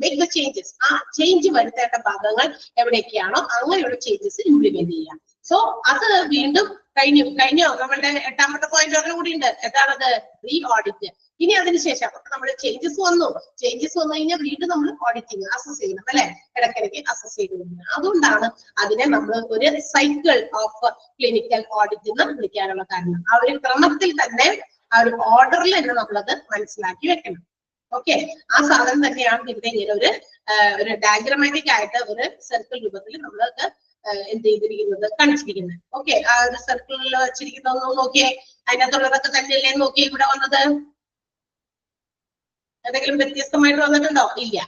[SPEAKER 1] മേക്ക് ദ ചേഞ്ചസ്. ആ ചേഞ്ച് വരുത്തേണ്ട ഭാഗങ്ങൾ എവിടെയൊക്കെയാണോ അങ്ങനെയുള്ള ചേഞ്ചസ് ഇംപ്ലിമെന്റ് ചെയ്യാം. സോ അത് വീണ്ടും കഴിഞ്ഞോ നമ്മളുടെ 8ാമത്തെ പോയിന്റ് കൂടി ഉണ്ട്. എന്താണത്? Re audit. ഇനി അതിനുശേഷം നമ്മൾ ചേഞ്ചസ് വന്നു കഴിഞ്ഞാൽ വീണ്ടും നമ്മൾ ഓഡിറ്റിങ് അസസ് ചെയ്യണം അല്ലെ, ഇടയ്ക്കിടയ്ക്ക് അസസ് ചെയ്ത്. അതുകൊണ്ടാണ് അതിനെ നമ്മൾ ഒരു സൈക്കിൾ ഓഫ് ക്ലിനിക്കൽ ഓഡിറ്റ് എന്ന് വിളിക്കാനുള്ള കാരണം. ആ ഒരു ക്രമത്തിൽ തന്നെ, ആ ഒരു ഓർഡറിൽ തന്നെ നമ്മളത് മനസ്സിലാക്കി വെക്കണം. ഓക്കെ, ആ സാധനം തന്നെയാണ് ഇവിടെ ഇങ്ങനെ ഒരു ഡയഗ്രമാറ്റിക് ആയിട്ട് ഒരു സർക്കിൾ രൂപത്തിൽ നമ്മളത് എന്ത് ചെയ്തിരിക്കുന്നത്, കാണിച്ചിരിക്കുന്നത്. ഓക്കെ, ആ ഒരു സർക്കിളിൽ വെച്ചിരിക്കുന്നതൊന്നും നോക്കിയേ, അതിനകത്തുള്ളതൊക്കെ തന്നെയല്ലേ നോക്കിയേ ഇവിടെ വന്നത്. എന്തെങ്കിലും വ്യത്യസ്തമായിട്ട് വന്നിട്ടുണ്ടോ? ഇല്ല.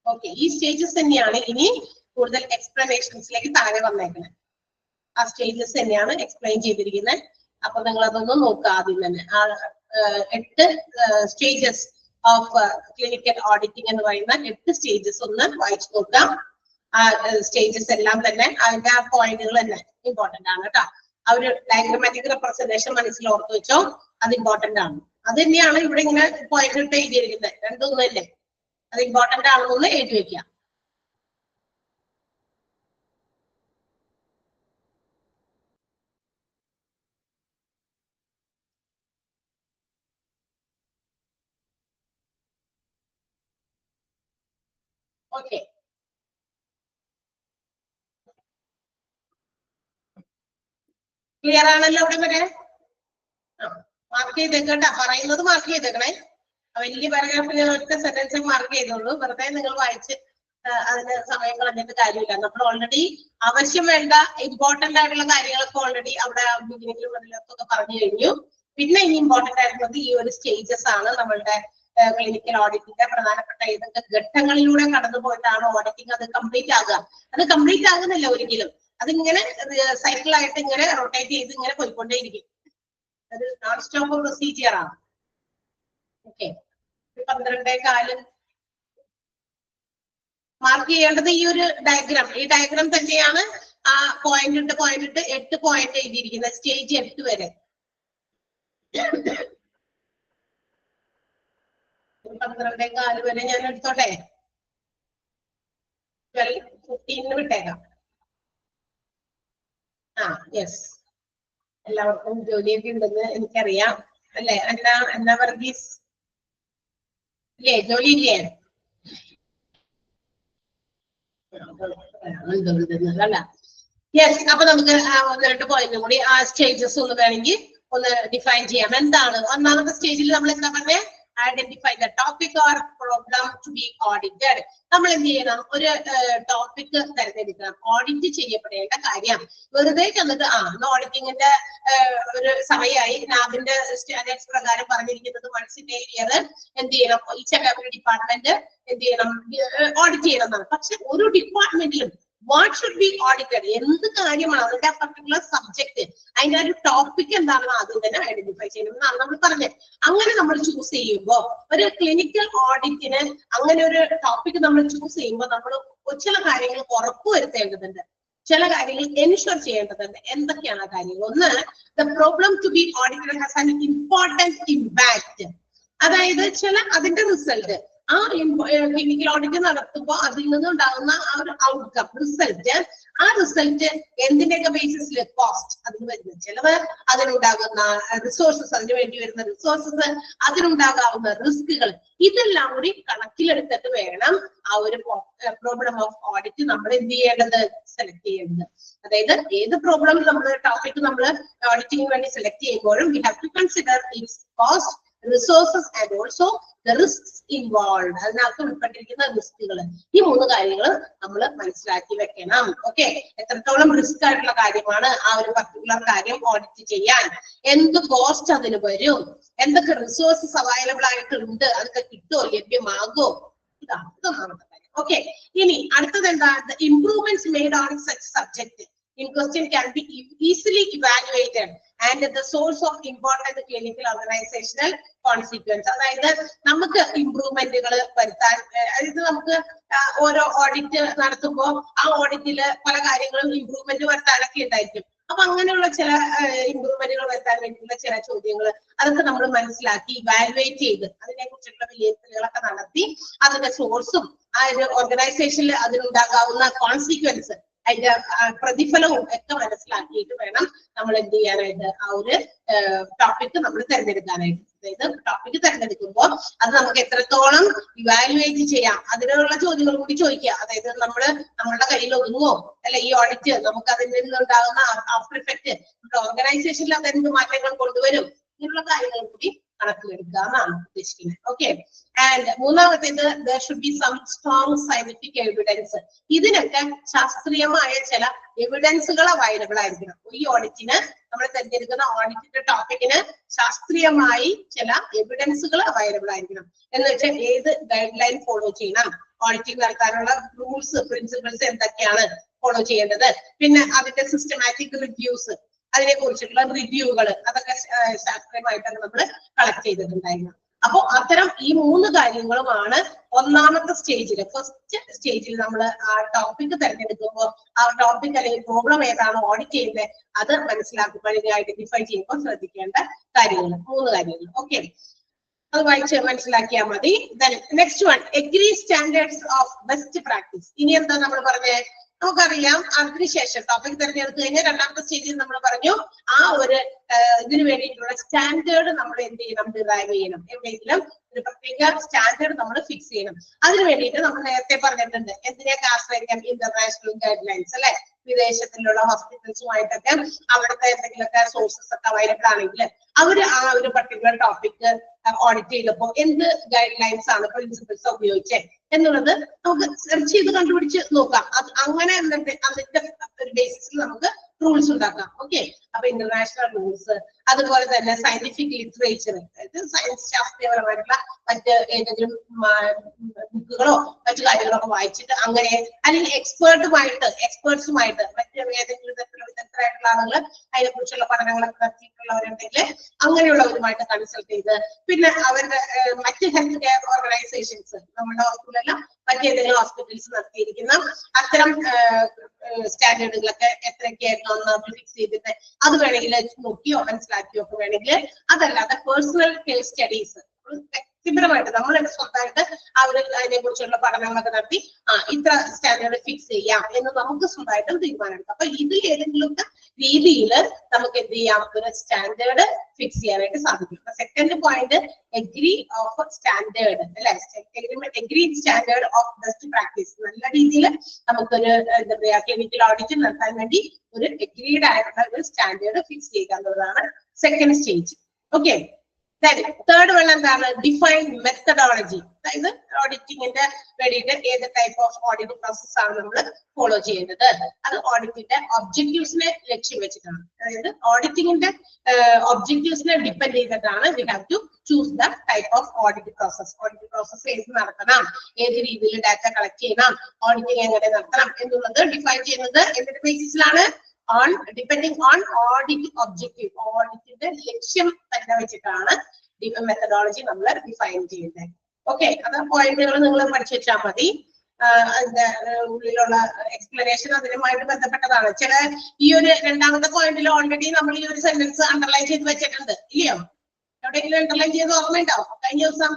[SPEAKER 1] ഓക്കെ, ഈ സ്റ്റേജസ് തന്നെയാണ് ഇനി കൂടുതൽ എക്സ്പ്ലനേഷൻസിലേക്ക് താഴെ വന്നേക്കുന്നത്. ആ സ്റ്റേജസ് തന്നെയാണ് എക്സ്പ്ലെയിൻ ചെയ്തിരിക്കുന്നത്. അപ്പൊ നിങ്ങൾ അതൊന്നും നോക്കുക ആദ്യം തന്നെ. ആ 8 സ്റ്റേജസ് ഓഫ് ക്ലിനിക്കൽ ഓഡിറ്റിംഗ് എന്ന് പറയുന്ന 8 സ്റ്റേജസ് ഒന്ന് വായിച്ചു നോക്കാം. ആ സ്റ്റേജസ് എല്ലാം തന്നെ അതിന്റെ ആ പോയിന്റുകൾ തന്നെ ഇമ്പോർട്ടന്റ് ആണ് കേട്ടോ. ആ ഒരു ഡയഗ്രമാറ്റിക് റെപ്രസെന്റേഷൻ മനസ്സിൽ ഓർത്ത് വെച്ചോ, അത് ഇമ്പോർട്ടന്റ് ആണ്. അത് തന്നെയാണ് ഇവിടെ ഇങ്ങനെ പോയിന്റ് ഇട്ട് എഴുതിയിരിക്കുന്നത്. രണ്ടൊന്നല്ലേ, അത് ഇമ്പോർട്ടന്റ് ആണെന്നൊന്ന് എഴുതി വെക്കാം. ഓക്കെ, ക്ലിയർ ആണല്ലോ അവിടെ വരെ? മാർക്ക് ചെയ്തേക്കണ്ട, പറയുന്നത് മാർക്ക് ചെയ്തേക്കണേ. വലിയ പാരഗ്രാഫിന് ഒറ്റ സെന്റൻസ് മാർക്ക് ചെയ്തോളൂ. വെറുതെ നിങ്ങൾ വായിച്ച് അതിന് സമയം കളഞ്ഞിട്ട് കാര്യമില്ല. നമ്മൾ ഓൾറെഡി ആവശ്യം വേണ്ട ഇമ്പോർട്ടന്റ് ആയിട്ടുള്ള കാര്യങ്ങളൊക്കെ ഓൾറെഡി അവിടെ ബിഗിനിങ്ങിലും അതിലൊക്കെ പറഞ്ഞു കഴിഞ്ഞു. പിന്നെ ഇനി ഇമ്പോർട്ടന്റ് ആയിട്ടുള്ളത് ഈ ഒരു സ്റ്റേജസ് ആണ്. നമ്മളുടെ ക്ലിനിക്കൽ ഓഡിറ്റിന്റെ പ്രധാനപ്പെട്ട ഏതൊക്കെ ഘട്ടങ്ങളിലൂടെ കടന്നു പോയിട്ടാണ് ഓഡിറ്റിംഗ് അത് കംപ്ലീറ്റ് ആകുക. അത് കംപ്ലീറ്റ് ആകുന്നില്ല ഒരിക്കലും. അതിങ്ങനെ സൈക്കിളായിട്ട് ഇങ്ങനെ റൊട്ടേറ്റ് ചെയ്ത് ഇങ്ങനെ പോയിക്കൊണ്ടേയിരിക്കും. അത് നോൺ സ്റ്റോപ്പ് പ്രൊസീജിയർ ആണ്. ഓക്കെ, 12:15 മാർക്ക് ചെയ്യേണ്ടത് ഈ ഒരു ഡയഗ്രാം. ഈ ഡയഗ്രാം തന്നെയാണ് ആ പോയിന്റ് ഇട്ട് 8 പോയിന്റ് എഴുതിയിരിക്കുന്നത്, സ്റ്റേജ് 8 വരെ. 12:15 വരെ ഞാൻ എടുത്തോട്ടെ. 12:15 വിട്ടേക്കാം. യെസ്, എല്ലാവർക്കും ജോലിയൊക്കെ ഉണ്ടെന്ന് എനിക്കറിയാം അല്ലെ? എന്നാ വർഗീസ് ഇല്ലേ? ജോലി ഇല്ലേ? അല്ല, യെസ്. അപ്പൊ നമുക്ക് 1-2 പോയിന്റ് കൂടി ആ സ്റ്റേജസ് ഒന്ന് വേണമെങ്കിൽ ഒന്ന് ഡിഫൈൻ ചെയ്യാം. എന്താണ് ഒന്നാമത്തെ സ്റ്റേജിൽ നമ്മൾ എന്താ പറഞ്ഞേ? Identify the topic or problem to be audited. നമ്മൾ എന്ത് ചെയ്യണം? ഒരു ടോപ്പിക് തിരഞ്ഞെടുക്കണം, ഓഡിറ്റ് ചെയ്യപ്പെടേണ്ട കാര്യം. വെറുതെ ചെന്നിട്ട് ഓഡിറ്റിങ്ങിന്റെ ഒരു സമയമായി, നാബിന്റെ സ്റ്റാൻഡേർഡ്സ് പ്രകാരം പറഞ്ഞിരിക്കുന്നത് വൺസ് ഇൻ എ ഇയർ എന്ത് ചെയ്യണം? ഈച്ച് ആൻഡ് എവറി ഡിപ്പാർട്ട്മെന്റ് എന്ത് ചെയ്യണം? ഓഡിറ്റ് ചെയ്യണം എന്നാണ്. പക്ഷെ ഒരു ഡിപ്പാർട്ട്മെന്റിലും വാട്ട് ഷുഡ് ബി ഓഡിറ്റഡ്, എന്ത് കാര്യമാണ് അതിന്റെ പർട്ടിക്കുലർ സബ്ജക്ട്, അതിന്റെ ഒരു ടോപ്പിക് എന്താണെന്ന് ആദ്യം തന്നെ ഐഡന്റിഫൈ ചെയ്യണം എന്നാണ് നമ്മൾ പറഞ്ഞത്. അങ്ങനെ നമ്മൾ ചൂസ് ചെയ്യുമ്പോൾ ഒരു ക്ലിനിക്കൽ ഓഡിറ്റിന് അങ്ങനെ ഒരു ടോപ്പിക് നമ്മൾ ചൂസ് ചെയ്യുമ്പോൾ നമ്മൾ ചില കാര്യങ്ങൾ ഉറപ്പുവരുത്തേണ്ടതുണ്ട്, ചില കാര്യങ്ങൾ എൻഷുർ ചെയ്യേണ്ടതുണ്ട്. എന്തൊക്കെയാണ് ആ കാര്യങ്ങൾ? ഒന്ന്, the problem to be audited has an important impact. അതായത് അതിന്റെ റിസൾട്ട്, ആ ക്ലിനിക്കൽ ഓഡിറ്റ് നടത്തുമ്പോൾ അതിൽ നിന്നുണ്ടാകുന്ന ആ ഒരു ഔട്ട്കം, റിസൾട്ട്, ആ റിസൾട്ട് എന്തിന്റെയൊക്കെ ബേസിസിൽ? കോസ്റ്റ്, അതിന് വരുന്ന ചെലവ്, അതിനുണ്ടാകുന്ന റിസോഴ്സസ്, അതിന് വേണ്ടി വരുന്ന റിസോഴ്സസ്, അതിനുണ്ടാകാവുന്ന റിസ്കുകൾ, ഇതെല്ലാം കൂടി കണക്കിലെടുത്തിട്ട് വേണം ആ ഒരു പ്രോബ്ലം ഓഫ് ഓഡിറ്റ് നമ്മൾ എന്ത് ചെയ്യേണ്ടത്? സെലക്ട് ചെയ്യേണ്ടത്. അതായത് ഏത് പ്രോബ്ലം നമ്മൾ ടോപ്പിക് നമ്മൾ ഓഡിറ്റിംഗിന് വേണ്ടി സെലക്ട് ചെയ്യുമ്പോഴും we have to consider its cost, resources and also the risks involve. അതിനകത്ത് ഉൾപ്പെട്ടിരിക്കുന്ന റിസ്കുകൾ, ഈ 3 കാര്യങ്ങൾ നമ്മൾ മനസ്സിലാക്കി വെക്കണം. ഓക്കെ, എത്രത്തോളം റിസ്ക് ആയിട്ടുള്ള കാര്യമാണ് ആ ഒരു പർട്ടിക്കുലർ കാര്യം ഓഡിറ്റ് ചെയ്യാൻ, എന്ത് കോസ്റ്റ് അതിന് വരും, എന്തൊക്കെ റിസോഴ്സസ് അവൈലബിൾ ആയിട്ടുണ്ട്, അതൊക്കെ കിട്ടുമോ, ലഭ്യമാകോ, ഇതാണ് ഒന്നാമത്തെ കാര്യം. ഓക്കെ, ഇനി അടുത്തത് എന്താ? Improvements made on such subject in question can be easily evaluated and the source of important clinical organizational consequence. അതായത് നമുക്ക് ഇംപ്രൂവ്മെന്റുകൾ വരുത്താൻ, അതായത് നമുക്ക് ഓരോ ഓഡിറ്റ് നടത്തുമ്പോൾ ആ ഓഡിറ്റില് പല കാര്യങ്ങളും ഇംപ്രൂവ്മെന്റ് വരുത്താനൊക്കെ ഉണ്ടായിരിക്കും. അപ്പൊ അങ്ങനെയുള്ള ചില ഇംപ്രൂവ്മെന്റുകൾ വരുത്താൻ വേണ്ടിയുള്ള ചില ചോദ്യങ്ങൾ, അതൊക്കെ നമ്മൾ മനസ്സിലാക്കി ഇവാലുവേറ്റ് ചെയ്ത് അതിനെ കുറിച്ചുള്ള വിലയിരുത്തലുകളൊക്കെ നടത്തി അതിന്റെ സോഴ്സും ആ ഒരു ഓർഗനൈസേഷനിൽ അതിനുണ്ടാകാവുന്ന കോൺസിക്വൻസ്, അതിന്റെ പ്രതിഫലവും ഒക്കെ മനസ്സിലാക്കിയിട്ട് വേണം നമ്മൾ എന്ത് ചെയ്യാനായിട്ട്? ആ ഒരു ടോപ്പിക് നമ്മൾ തിരഞ്ഞെടുക്കാനായിട്ട്. അതായത് ടോപ്പിക് തിരഞ്ഞെടുക്കുമ്പോൾ അത് നമുക്ക് എത്രത്തോളം ഇവാലുവേറ്റ് ചെയ്യാം, അതിനുള്ള ചോദ്യങ്ങൾ കൂടി ചോദിക്കുക. അതായത് നമ്മളുടെ കയ്യിൽ ഒതുങ്ങുമോ അല്ലെ ഈ ഓഡിറ്റ്, നമുക്ക് അതിൽ നിന്നുണ്ടാകുന്ന ആഫ്റ്റർ ഇഫക്റ്റ്, നമ്മുടെ ഓർഗനൈസേഷനിൽ അതെന്ത് മാറ്റങ്ങൾ കൊണ്ടുവരും, ഇങ്ങനെയുള്ള കാര്യങ്ങൾ കൂടി കണക്കിലെടുക്കുക എന്നാണ് ഉദ്ദേശിക്കുന്നത്. ഓക്കെ, ആൻഡ് മൂന്നാമത്തേത് there should be some strong scientific evidence. ഇതിനൊക്കെ ശാസ്ത്രീയമായ ചില എവിഡൻസുകൾ അവൈലബിൾ ആയിരിക്കണം. ഈ ഓഡിറ്റിന് നമ്മൾ തിരഞ്ഞെടുക്കുന്ന ഓഡിറ്റിന്റെ ടോപ്പിക്കിന് ശാസ്ത്രീയമായി ചില എവിഡൻസുകൾ അവൈലബിൾ ആയിരിക്കണം. എന്ന് വെച്ചാൽ ഏത് ഗൈഡ് ലൈൻ ഫോളോ ചെയ്യണം, ഓഡിറ്റിംഗ് നടത്താനുള്ള റൂൾസ് പ്രിൻസിപ്പിൾസ് എന്തൊക്കെയാണ് ഫോളോ ചെയ്യേണ്ടത്, പിന്നെ അതിന്റെ സിസ്റ്റമാറ്റിക് റിവ്യൂസ്, അതിനെ കുറിച്ചിട്ടുള്ള റിവ്യൂകൾ, അതൊക്കെ ശാസ്ത്രീയമായിട്ടാണ് നമ്മൾ കളക്ട് ചെയ്തിട്ടുണ്ടായിരുന്നു. അപ്പൊ അത്തരം ഈ 3 കാര്യങ്ങളുമാണ് ഒന്നാമത്തെ സ്റ്റേജിൽ, ഫസ്റ്റ് സ്റ്റേജിൽ നമ്മൾ ആ ടോപ്പിക് തിരഞ്ഞെടുക്കുമ്പോൾ ആ ടോപ്പിക് അല്ലെങ്കിൽ പ്രോബ്ലം ഏതാണ് ഓഡിറ്റ് ചെയ്യുന്നത് അത് മനസ്സിലാക്കുമ്പോൾ, ഐഡന്റിഫൈ ചെയ്യുമ്പോൾ ശ്രദ്ധിക്കേണ്ട കാര്യങ്ങൾ, 3 കാര്യങ്ങൾ. ഓക്കെ, അത് വായിച്ച് മനസ്സിലാക്കിയാൽ മതി. Next one, agree standards of best practice. ഇനി എന്താ നമ്മൾ പറഞ്ഞേ? നമുക്കറിയാം, അതിനുശേഷം ടോപ്പിക് തിരഞ്ഞെടുത്തു കഴിഞ്ഞാൽ രണ്ടാമത്തെ സ്റ്റേജിൽ നമ്മൾ പറഞ്ഞു ആ ഒരു ഇതിനു വേണ്ടിയിട്ടുള്ള സ്റ്റാൻഡേർഡ് നമ്മൾ എന്ത് ചെയ്യണം? ഡിറൈവ് ചെയ്യണം. എവിടെയെങ്കിലും ഒരു പ്രത്യേക സ്റ്റാൻഡേർഡ് നമ്മൾ ഫിക്സ് ചെയ്യണം. അതിന് വേണ്ടിയിട്ട് നമ്മൾ നേരത്തെ പറഞ്ഞിട്ടുണ്ട് എന്തിനെയൊക്കെ ആശ്രയിക്കാം? ഇന്റർനാഷണൽ ഗൈഡ് ലൈൻസ് അല്ലെ, വിദേശത്തിലുള്ള ഹോസ്പിറ്റൽസുമായിട്ടൊക്കെ അവിടുത്തെ എന്തെങ്കിലുമൊക്കെ സോഴ്സസ് ഒക്കെ അവൈലബിൾ ആണെങ്കിൽ അവര് ആ ഒരു പർട്ടിക്കുലർ ടോപ്പിക് ഓഡിറ്റ് ചെയ്തപ്പോൾ എന്ത് ഗൈഡ് ലൈൻസ് ആണ്, പ്രിൻസിപ്പിൾസ് ഉപയോഗിച്ചത് എന്നുള്ളത് നമുക്ക് സെർച്ച് ചെയ്ത് കണ്ടുപിടിച്ച് നോക്കാം. അത് അങ്ങനെ അതിന്റെ ഒരു ബേസിസിൽ നമുക്ക് റൂൾസ് ഉണ്ടാക്കാം. ഓക്കെ, അപ്പൊ അപ്പൊ ഇന്റർനാഷണൽ റൂൾസ്, അതുപോലെ തന്നെ സയന്റിഫിക് ലിറ്ററേച്ചർ, സയൻസ് ശാസ്ത്രീയപരമായിട്ടുള്ള മറ്റ് ഏതെങ്കിലും ബുക്കുകളോ മറ്റു കാര്യങ്ങളൊക്കെ വായിച്ചിട്ട് അങ്ങനെ, അല്ലെങ്കിൽ എക്സ്പേർട്സുമായിട്ട് മറ്റ് ഏതെങ്കിലും തരത്തിലുള്ള വിദഗ്ധരായിട്ടുള്ള ആളുകൾ അതിനെ കുറിച്ചുള്ള പഠനങ്ങളൊക്കെ നടത്തിയിട്ടുള്ളവരുണ്ടെങ്കിൽ അങ്ങനെയുള്ളവരുമായിട്ട് കൺസൾട്ട് ചെയ്ത്, പിന്നെ അവരുടെ മറ്റ് ഹെൽത്ത് കെയർ ഓർഗനൈസേഷൻസ്, നമ്മുടെ ഹോസ്പിറ്റലെല്ലാം മറ്റേതെങ്കിലും ഹോസ്പിറ്റൽസ് നടത്തിയിരിക്കുന്ന അത്തരം സ്റ്റാൻഡേർഡുകളൊക്കെ എത്രയൊക്കെയായിരുന്നു ഫിക്സ് ചെയ്തിട്ട് അത് വേണമെങ്കിൽ നോക്കിയോ മനസ്സിലാക്കിയോ ഒക്കെ വേണമെങ്കിൽ, അതല്ലാതെ പേഴ്സണൽ കേസ് സ്റ്റഡീസ് വ്യക്തിപരമായിട്ട് നമ്മൾ സ്വന്തമായിട്ട് അവർ അതിനെ കുറിച്ചുള്ള പഠനങ്ങളൊക്കെ നടത്തി ഇത്ര സ്റ്റാൻഡേർഡ് ഫിക്സ് ചെയ്യാം എന്ന് നമുക്ക് സ്വന്തമായിട്ടും തീരുമാനമെടുക്കാം. അപ്പൊ ഇതിൽ ഏതെങ്കിലും രീതിയിൽ നമുക്ക് എന്ത് ചെയ്യാം, ഒരു സ്റ്റാൻഡേർഡ് ഫിക്സ് ചെയ്യാനായിട്ട് സാധിക്കും. Second point, agree of standard അല്ലെ, agree standard of best practice. നല്ല രീതിയിൽ നമുക്കൊരു എന്താ പറയാ ക്ലിനിക്കൽ ഓഡിറ്റ് നടത്താൻ വേണ്ടി ഒരു എഗ്രീഡ് ആയിട്ടുള്ള ഒരു സ്റ്റാൻഡേർഡ് ഫിക്സ് ചെയ്യുക എന്നുള്ളതാണ് second stage. Okay, third one എന്താണ്, ഡിഫൈൻ മെത്തഡോളജി. അതായത് ഓഡിറ്റിങ്ങിന്റെ വേണ്ടിയിട്ട് ഏത് ടൈപ്പ് ഓഫ് ഓഡിറ്റ് പ്രോസസ് ആണ് നമ്മൾ ഫോളോ ചെയ്യേണ്ടത്, അത് ഓഡിറ്റിന്റെ ഒബ്ജക്റ്റീവ്സിനെ ലക്ഷ്യം വെച്ചിട്ടാണ്. അതായത് ഓഡിറ്റിങ്ങിന്റെ ഒബ്ജക്റ്റീവ്സിനെ ഡിപ്പെൻഡ് ചെയ്തിട്ടാണ് we have to choose the type of audit process. Audit process ഏത് നടത്തണം, ഏത് രീതിയിൽ ഡാറ്റ കളക്ട് ചെയ്യണം, ഓഡിറ്റിംഗ് എങ്ങനെ നടത്തണം എന്നുള്ളത് ഡിഫൈൻ ചെയ്യുന്നത് എന്തിന്റെ ബേസിസിലാണ്, ഡിപ്പെൻഡിങ് ഓൺ ഓഡിറ്റ് ഒബ്ജക്റ്റീവ്. ഓഡിറ്റിന്റെ ലക്ഷ്യം തന്നെ വെച്ചിട്ടാണ് മെത്തഡോളജി നമ്മൾ ഡിഫൈൻ ചെയ്യുന്നത്. ഓക്കെ, അത് പോയിന്റുകൾ നിങ്ങൾ പഠിച്ചു വെച്ചാൽ മതി. അതിന്റെ ഉള്ളിലുള്ള എക്സ്പ്ലനേഷൻ അതിനുമായിട്ട് ബന്ധപ്പെട്ടതാണ്. ചില ഈ ഒരു രണ്ടാമത്തെ പോയിന്റിൽ ഓൾറെഡി നമ്മൾ ഈ ഒരു സെന്റൻസ് അണ്ടർലൈൻ ചെയ്ത് വെച്ചിട്ടുണ്ട്, ഇല്ലയോ? എവിടെയെങ്കിലും അണ്ടർലൈൻ ചെയ്ത് ഓർമ്മയുണ്ടോ? കഴിഞ്ഞ ദിവസം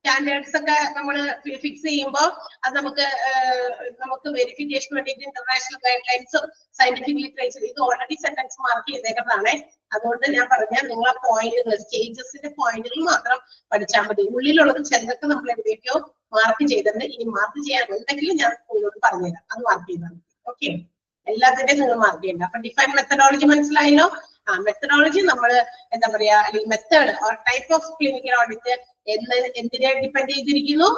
[SPEAKER 1] സ്റ്റാൻഡേർഡ്സ് ഒക്കെ നമ്മൾ ഫിക്സ് ചെയ്യുമ്പോൾ അത് നമുക്ക് വെരിഫിക്കേഷൻ വേണ്ടിയിട്ട് ഇന്റർനാഷണൽ ഗൈഡ് ലൈൻസും സയന്റിഫിക് ലിറ്ററേച്ചർ ഇത് ഓൾറെഡി സെന്റൻസ് മാർക്ക് ചെയ്തേക്കുന്നതാണ്. അതുകൊണ്ട് ഞാൻ പറഞ്ഞ നിങ്ങൾ ആ പോയിന്റുകൾ, സ്റ്റേജസിന്റെ പോയിന്റുകൾ മാത്രം പഠിച്ചാൽ മതി. ഉള്ളിലുള്ളത് ചിലതൊക്കെ നമ്മൾ എവിടെയൊക്കെയോ മാർക്ക് ചെയ്തിട്ടുണ്ട്. ഇനി മാർക്ക് ചെയ്യാനുണ്ടെങ്കിൽ ഞാൻ നിങ്ങളോട് പറഞ്ഞുതരാം, അത് മാർക്ക് ചെയ്താൽ മതി. ഓക്കെ, എല്ലാത്തിന്റെയും നിങ്ങൾ മാർക്ക് ചെയ്യണ്ട. അപ്പൊ ഡിഫൈൻ മെത്തഡോളജി മനസ്സിലായല്ലോ. മെത്തഡോളജി നമ്മൾ എന്താ പറയാ, അല്ലെങ്കിൽ method or type of clinical audit എന്തിനെ ഡിപ്പെൻഡ് ചെയ്തിരിക്കുന്നു,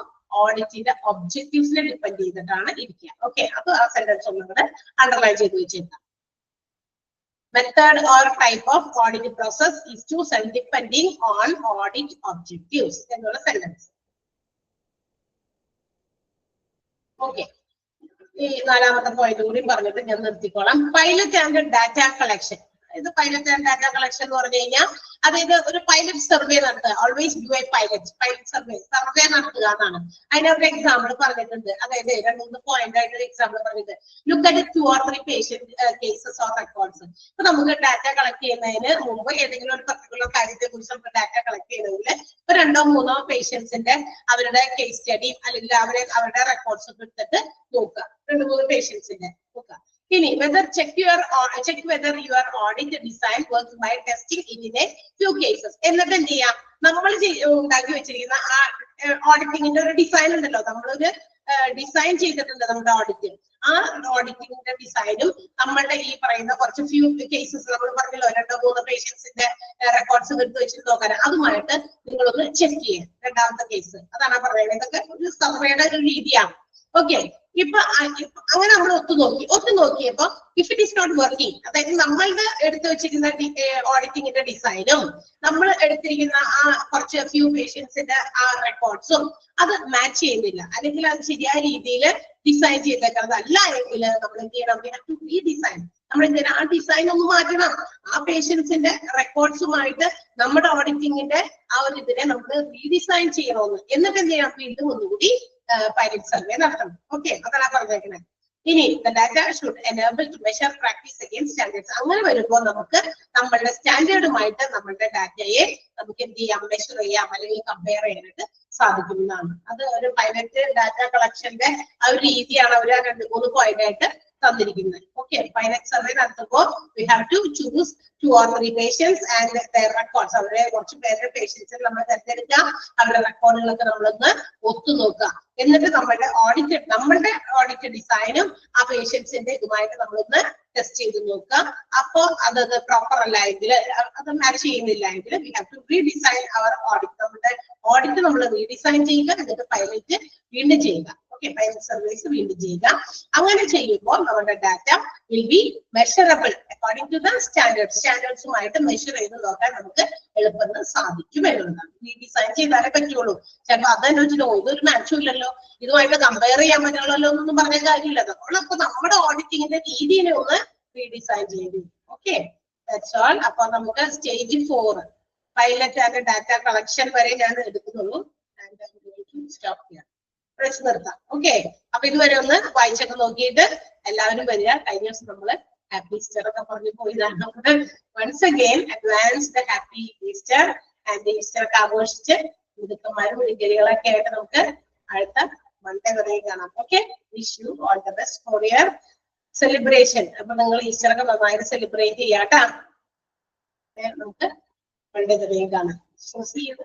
[SPEAKER 1] ഓഡിറ്റിന്റെ ഒബ്ജക്റ്റീവ്സിനെ ഡിപ്പെൻഡ് ചെയ്തിട്ടാണ് ഇരിക്കുക. ഓക്കെ, അപ്പൊ ആ സെന്റൻസ് ഒന്നുകൂടെ അണ്ടർലൈൻ ചെയ്ത് വെച്ചേക്കാം. Method or type of audit process is chosen depending on audit objectives എന്നുള്ള സെന്റൻസ്. ഓക്കെ, ഈ നാലാമത്തെ പോയിന്റ് കൂടി പറഞ്ഞിട്ട് ഞാൻ നിർത്തിക്കോളാം. Pilot and data collection. ഇത് പൈലറ്റ് ആൻഡ് ഡാറ്റ കളക്ഷൻ എന്ന് പറഞ്ഞു കഴിഞ്ഞാൽ അതായത് ഒരു പൈലറ്റ് സർവേ നടത്തുക. Always do a pilot survey നടത്തുക എന്നാണ്. അതിനൊരു എക്സാമ്പിൾ പറഞ്ഞിട്ടുണ്ട്. അതായത് 2-3 പോയിന്റ് ആയിട്ട് ഒരു എക്സാമ്പിൾ പറഞ്ഞിട്ട്, look at 2 or 3 patient cases or records. ഇപ്പൊ നമുക്ക് ഡാറ്റ കളക്ട് ചെയ്യുന്നതിന് മുമ്പ് ഏതെങ്കിലും ഒരു പർട്ടിക്കുലർ കാര്യത്തെ കുറിച്ച് നമുക്ക് ഡാറ്റ കളക്ട് ചെയ്യണമെങ്കിൽ ഇപ്പൊ 2-3 പേഷ്യൻസിന്റെ അവരുടെ കേസ് സ്റ്റഡി അല്ലെങ്കിൽ അവരുടെ റെക്കോർഡ്സ് ഒക്കെ എടുത്തിട്ട് നോക്കുക. 2-3 പേഷ്യൻസിന്റെ നോക്കുക. ഇനി check whether your audit design works by testing it in a few cases. എന്നിട്ട് എന്ത് ചെയ്യാം, നമ്മൾ ഉണ്ടാക്കി വെച്ചിരിക്കുന്ന ആ ഓഡിറ്റിങ്ങിന്റെ ഒരു ഡിസൈൻ ഉണ്ടല്ലോ, നമ്മളൊരു ഡിസൈൻ ചെയ്തിട്ടുണ്ട് നമ്മുടെ ഓഡിറ്റ്. ആ ഓഡിറ്റിങ്ങിന്റെ ഡിസൈനും നമ്മളുടെ ഈ പറയുന്ന കുറച്ച് ഫ്യൂ കേസസ് നമ്മൾ പറഞ്ഞല്ലോ 2-3 പേഷ്യൻസിന്റെ റെക്കോർഡ്സ് എടുത്ത് വെച്ചിട്ട് നോക്കാൻ, അതുമായിട്ട് നിങ്ങളൊന്ന് ചെക്ക് ചെയ്യാം. രണ്ടാമത്തെ കേസ് അതാണ് പറയുന്നത്. ഇതൊക്കെ ഒരു സർവേയുടെ ഒരു രീതിയാണ്. ഓക്കെ, ഇപ്പൊ അങ്ങനെ നമ്മൾ ഒത്തുനോക്കിയപ്പോ if it is not working, അതായത് നമ്മളുടെ എടുത്തു വെച്ചിരിക്കുന്ന ഓഡിറ്റിങ്ങിന്റെ ഡിസൈനും നമ്മൾ എടുത്തിരിക്കുന്ന ആ കുറച്ച് ഫ്യൂ പേഷ്യൻസിന്റെ ആ റെക്കോർഡ്സും അത് മാച്ച് ചെയ്യുന്നില്ല, അല്ലെങ്കിൽ അത് ശരിയായ രീതിയിൽ ഡിസൈൻ ചെയ്തേക്കുന്നത് അല്ല എങ്കിൽ നമ്മൾ എന്ത് ചെയ്യണം, റീഡിസൈൻ. നമ്മൾ എന്ത് ചെയ്യണം, ആ ഡിസൈൻ ഒന്ന് മാറ്റണം. ആ പേഷ്യൻസിന്റെ റെക്കോർഡ്സുമായിട്ട് നമ്മുടെ ഓഡിറ്റിങ്ങിന്റെ ആ ഒരു ഇതിനെ നമ്മൾ റീഡിസൈൻ ചെയ്യണമെന്ന്. എന്നിട്ട് എന്ത് ചെയ്യണം, വീണ്ടും ഒന്നുകൂടി പൈലറ്റ് സർവേ നടത്തണം. ഓക്കെ, അതാണ് പറഞ്ഞേക്കുന്നത്. ഇനി data should enable to measure practice against standards. അങ്ങനെ വരുമ്പോൾ നമുക്ക് നമ്മളുടെ സ്റ്റാൻഡേർഡുമായിട്ട് നമ്മളുടെ ഡാറ്റയെ നമുക്ക് എന്ത് ചെയ്യാം, മെഷർ ചെയ്യാം അല്ലെങ്കിൽ കമ്പയർ ചെയ്യാനായിട്ട് സാധിക്കുന്നതാണ്. അത് ഒരു പൈലറ്റ് ഡാറ്റ കളക്ഷന്റെ ആ ഒരു രീതിയാണ് അവർ 2-3 പോയിന്റ് ആയിട്ട് തന്നിരിക്കുന്നത്. ഓക്കെ, പൈലറ്റ് സർവേ നടത്തുമ്പോൾ we have to choose 2 or 3 patients and their records. അവരെ കുറച്ച് പേരുടെ പേഷ്യൻസിൽ നമ്മൾ തിരഞ്ഞെടുക്കുക, അവരുടെ റെക്കോർഡുകളൊക്കെ നമ്മളൊന്ന് ഒത്തുനോക്കുക. എന്നിട്ട് നമ്മളുടെ ഓഡിറ്റ് ഡിസൈനും ആ പേഷ്യൻസിന്റെ ഇതുമായിട്ട് നമ്മളൊന്ന് ടെസ്റ്റ് ചെയ്ത് നോക്കുക. അപ്പോ അതത് പ്രോപ്പർ അല്ല എങ്കിൽ, അത് മാച്ച് ചെയ്യുന്നില്ല എങ്കിൽ we have to redesign our audit. നമ്മുടെ ഓഡിറ്റ് നമ്മൾ റീഡിസൈൻ ചെയ്യുക, എന്നിട്ട് പൈലറ്റ് വീണ്ടും ചെയ്യുക. ഓക്കെ, ഫൈനൽ സർവീസ് വീണ്ടും ചെയ്യുക. അങ്ങനെ ചെയ്യുമ്പോൾ നമ്മുടെ data will be measurable according to the സ്റ്റാൻഡേർഡ്സുമായിട്ട് മെഷർ ചെയ്ത് നോക്കാൻ നമുക്ക് എളുപ്പത്തിൽ സാധിക്കും എന്നുള്ളതാണ്. റീഡിസൈൻ ചെയ്താലേ പറ്റുള്ളൂ. ചിലപ്പോൾ അതന്നെ വെച്ചിട്ട് ഇതൊരു മാച്ചും ഇല്ലല്ലോ, ഇതുമായിട്ട് കമ്പയർ ചെയ്യാൻ പറ്റുള്ളല്ലോ എന്നൊന്നും പറഞ്ഞ കാര്യമില്ല. നമ്മളപ്പോ നമ്മുടെ ഓഡിറ്റിങ്ങിന്റെ രീതിയിനെ ഒന്ന് റീഡിസൈൻ ചെയ്തു. Okay, that's all. അപ്പൊ നമുക്ക് stage 4 pilot and data collection വരെ ഞാൻ എടുക്കുന്നുള്ളൂ. നിർത്താം. ഓക്കെ, അപ്പൊ ഇതുവരെ ഒന്ന് വായിച്ചൊക്കെ നോക്കിയിട്ട് എല്ലാവരും വരിക. കഴിഞ്ഞ ദിവസം നമ്മള് ഹാപ്പി ഈസ്റ്റർ ഒക്കെ പറഞ്ഞു പോയതാണ്. നമുക്ക് once again advanced happy Easter. And Easter ഒക്കെ ആഘോഷിച്ച് മിടുക്കന്മാരും മിടുക്കരികളൊക്കെ ആയിട്ട് നമുക്ക് അടുത്ത മൺഡേ വരെ കാണാം. Okay, wish you all the best for your celebration. അപ്പൊ നിങ്ങൾ ഈസ്റ്റർ ഒക്കെ നന്നായിട്ട് സെലിബ്രേറ്റ് ചെയ്യാട്ടാ. നമുക്ക് മൺഡേ വരെയും കാണാം. So see U.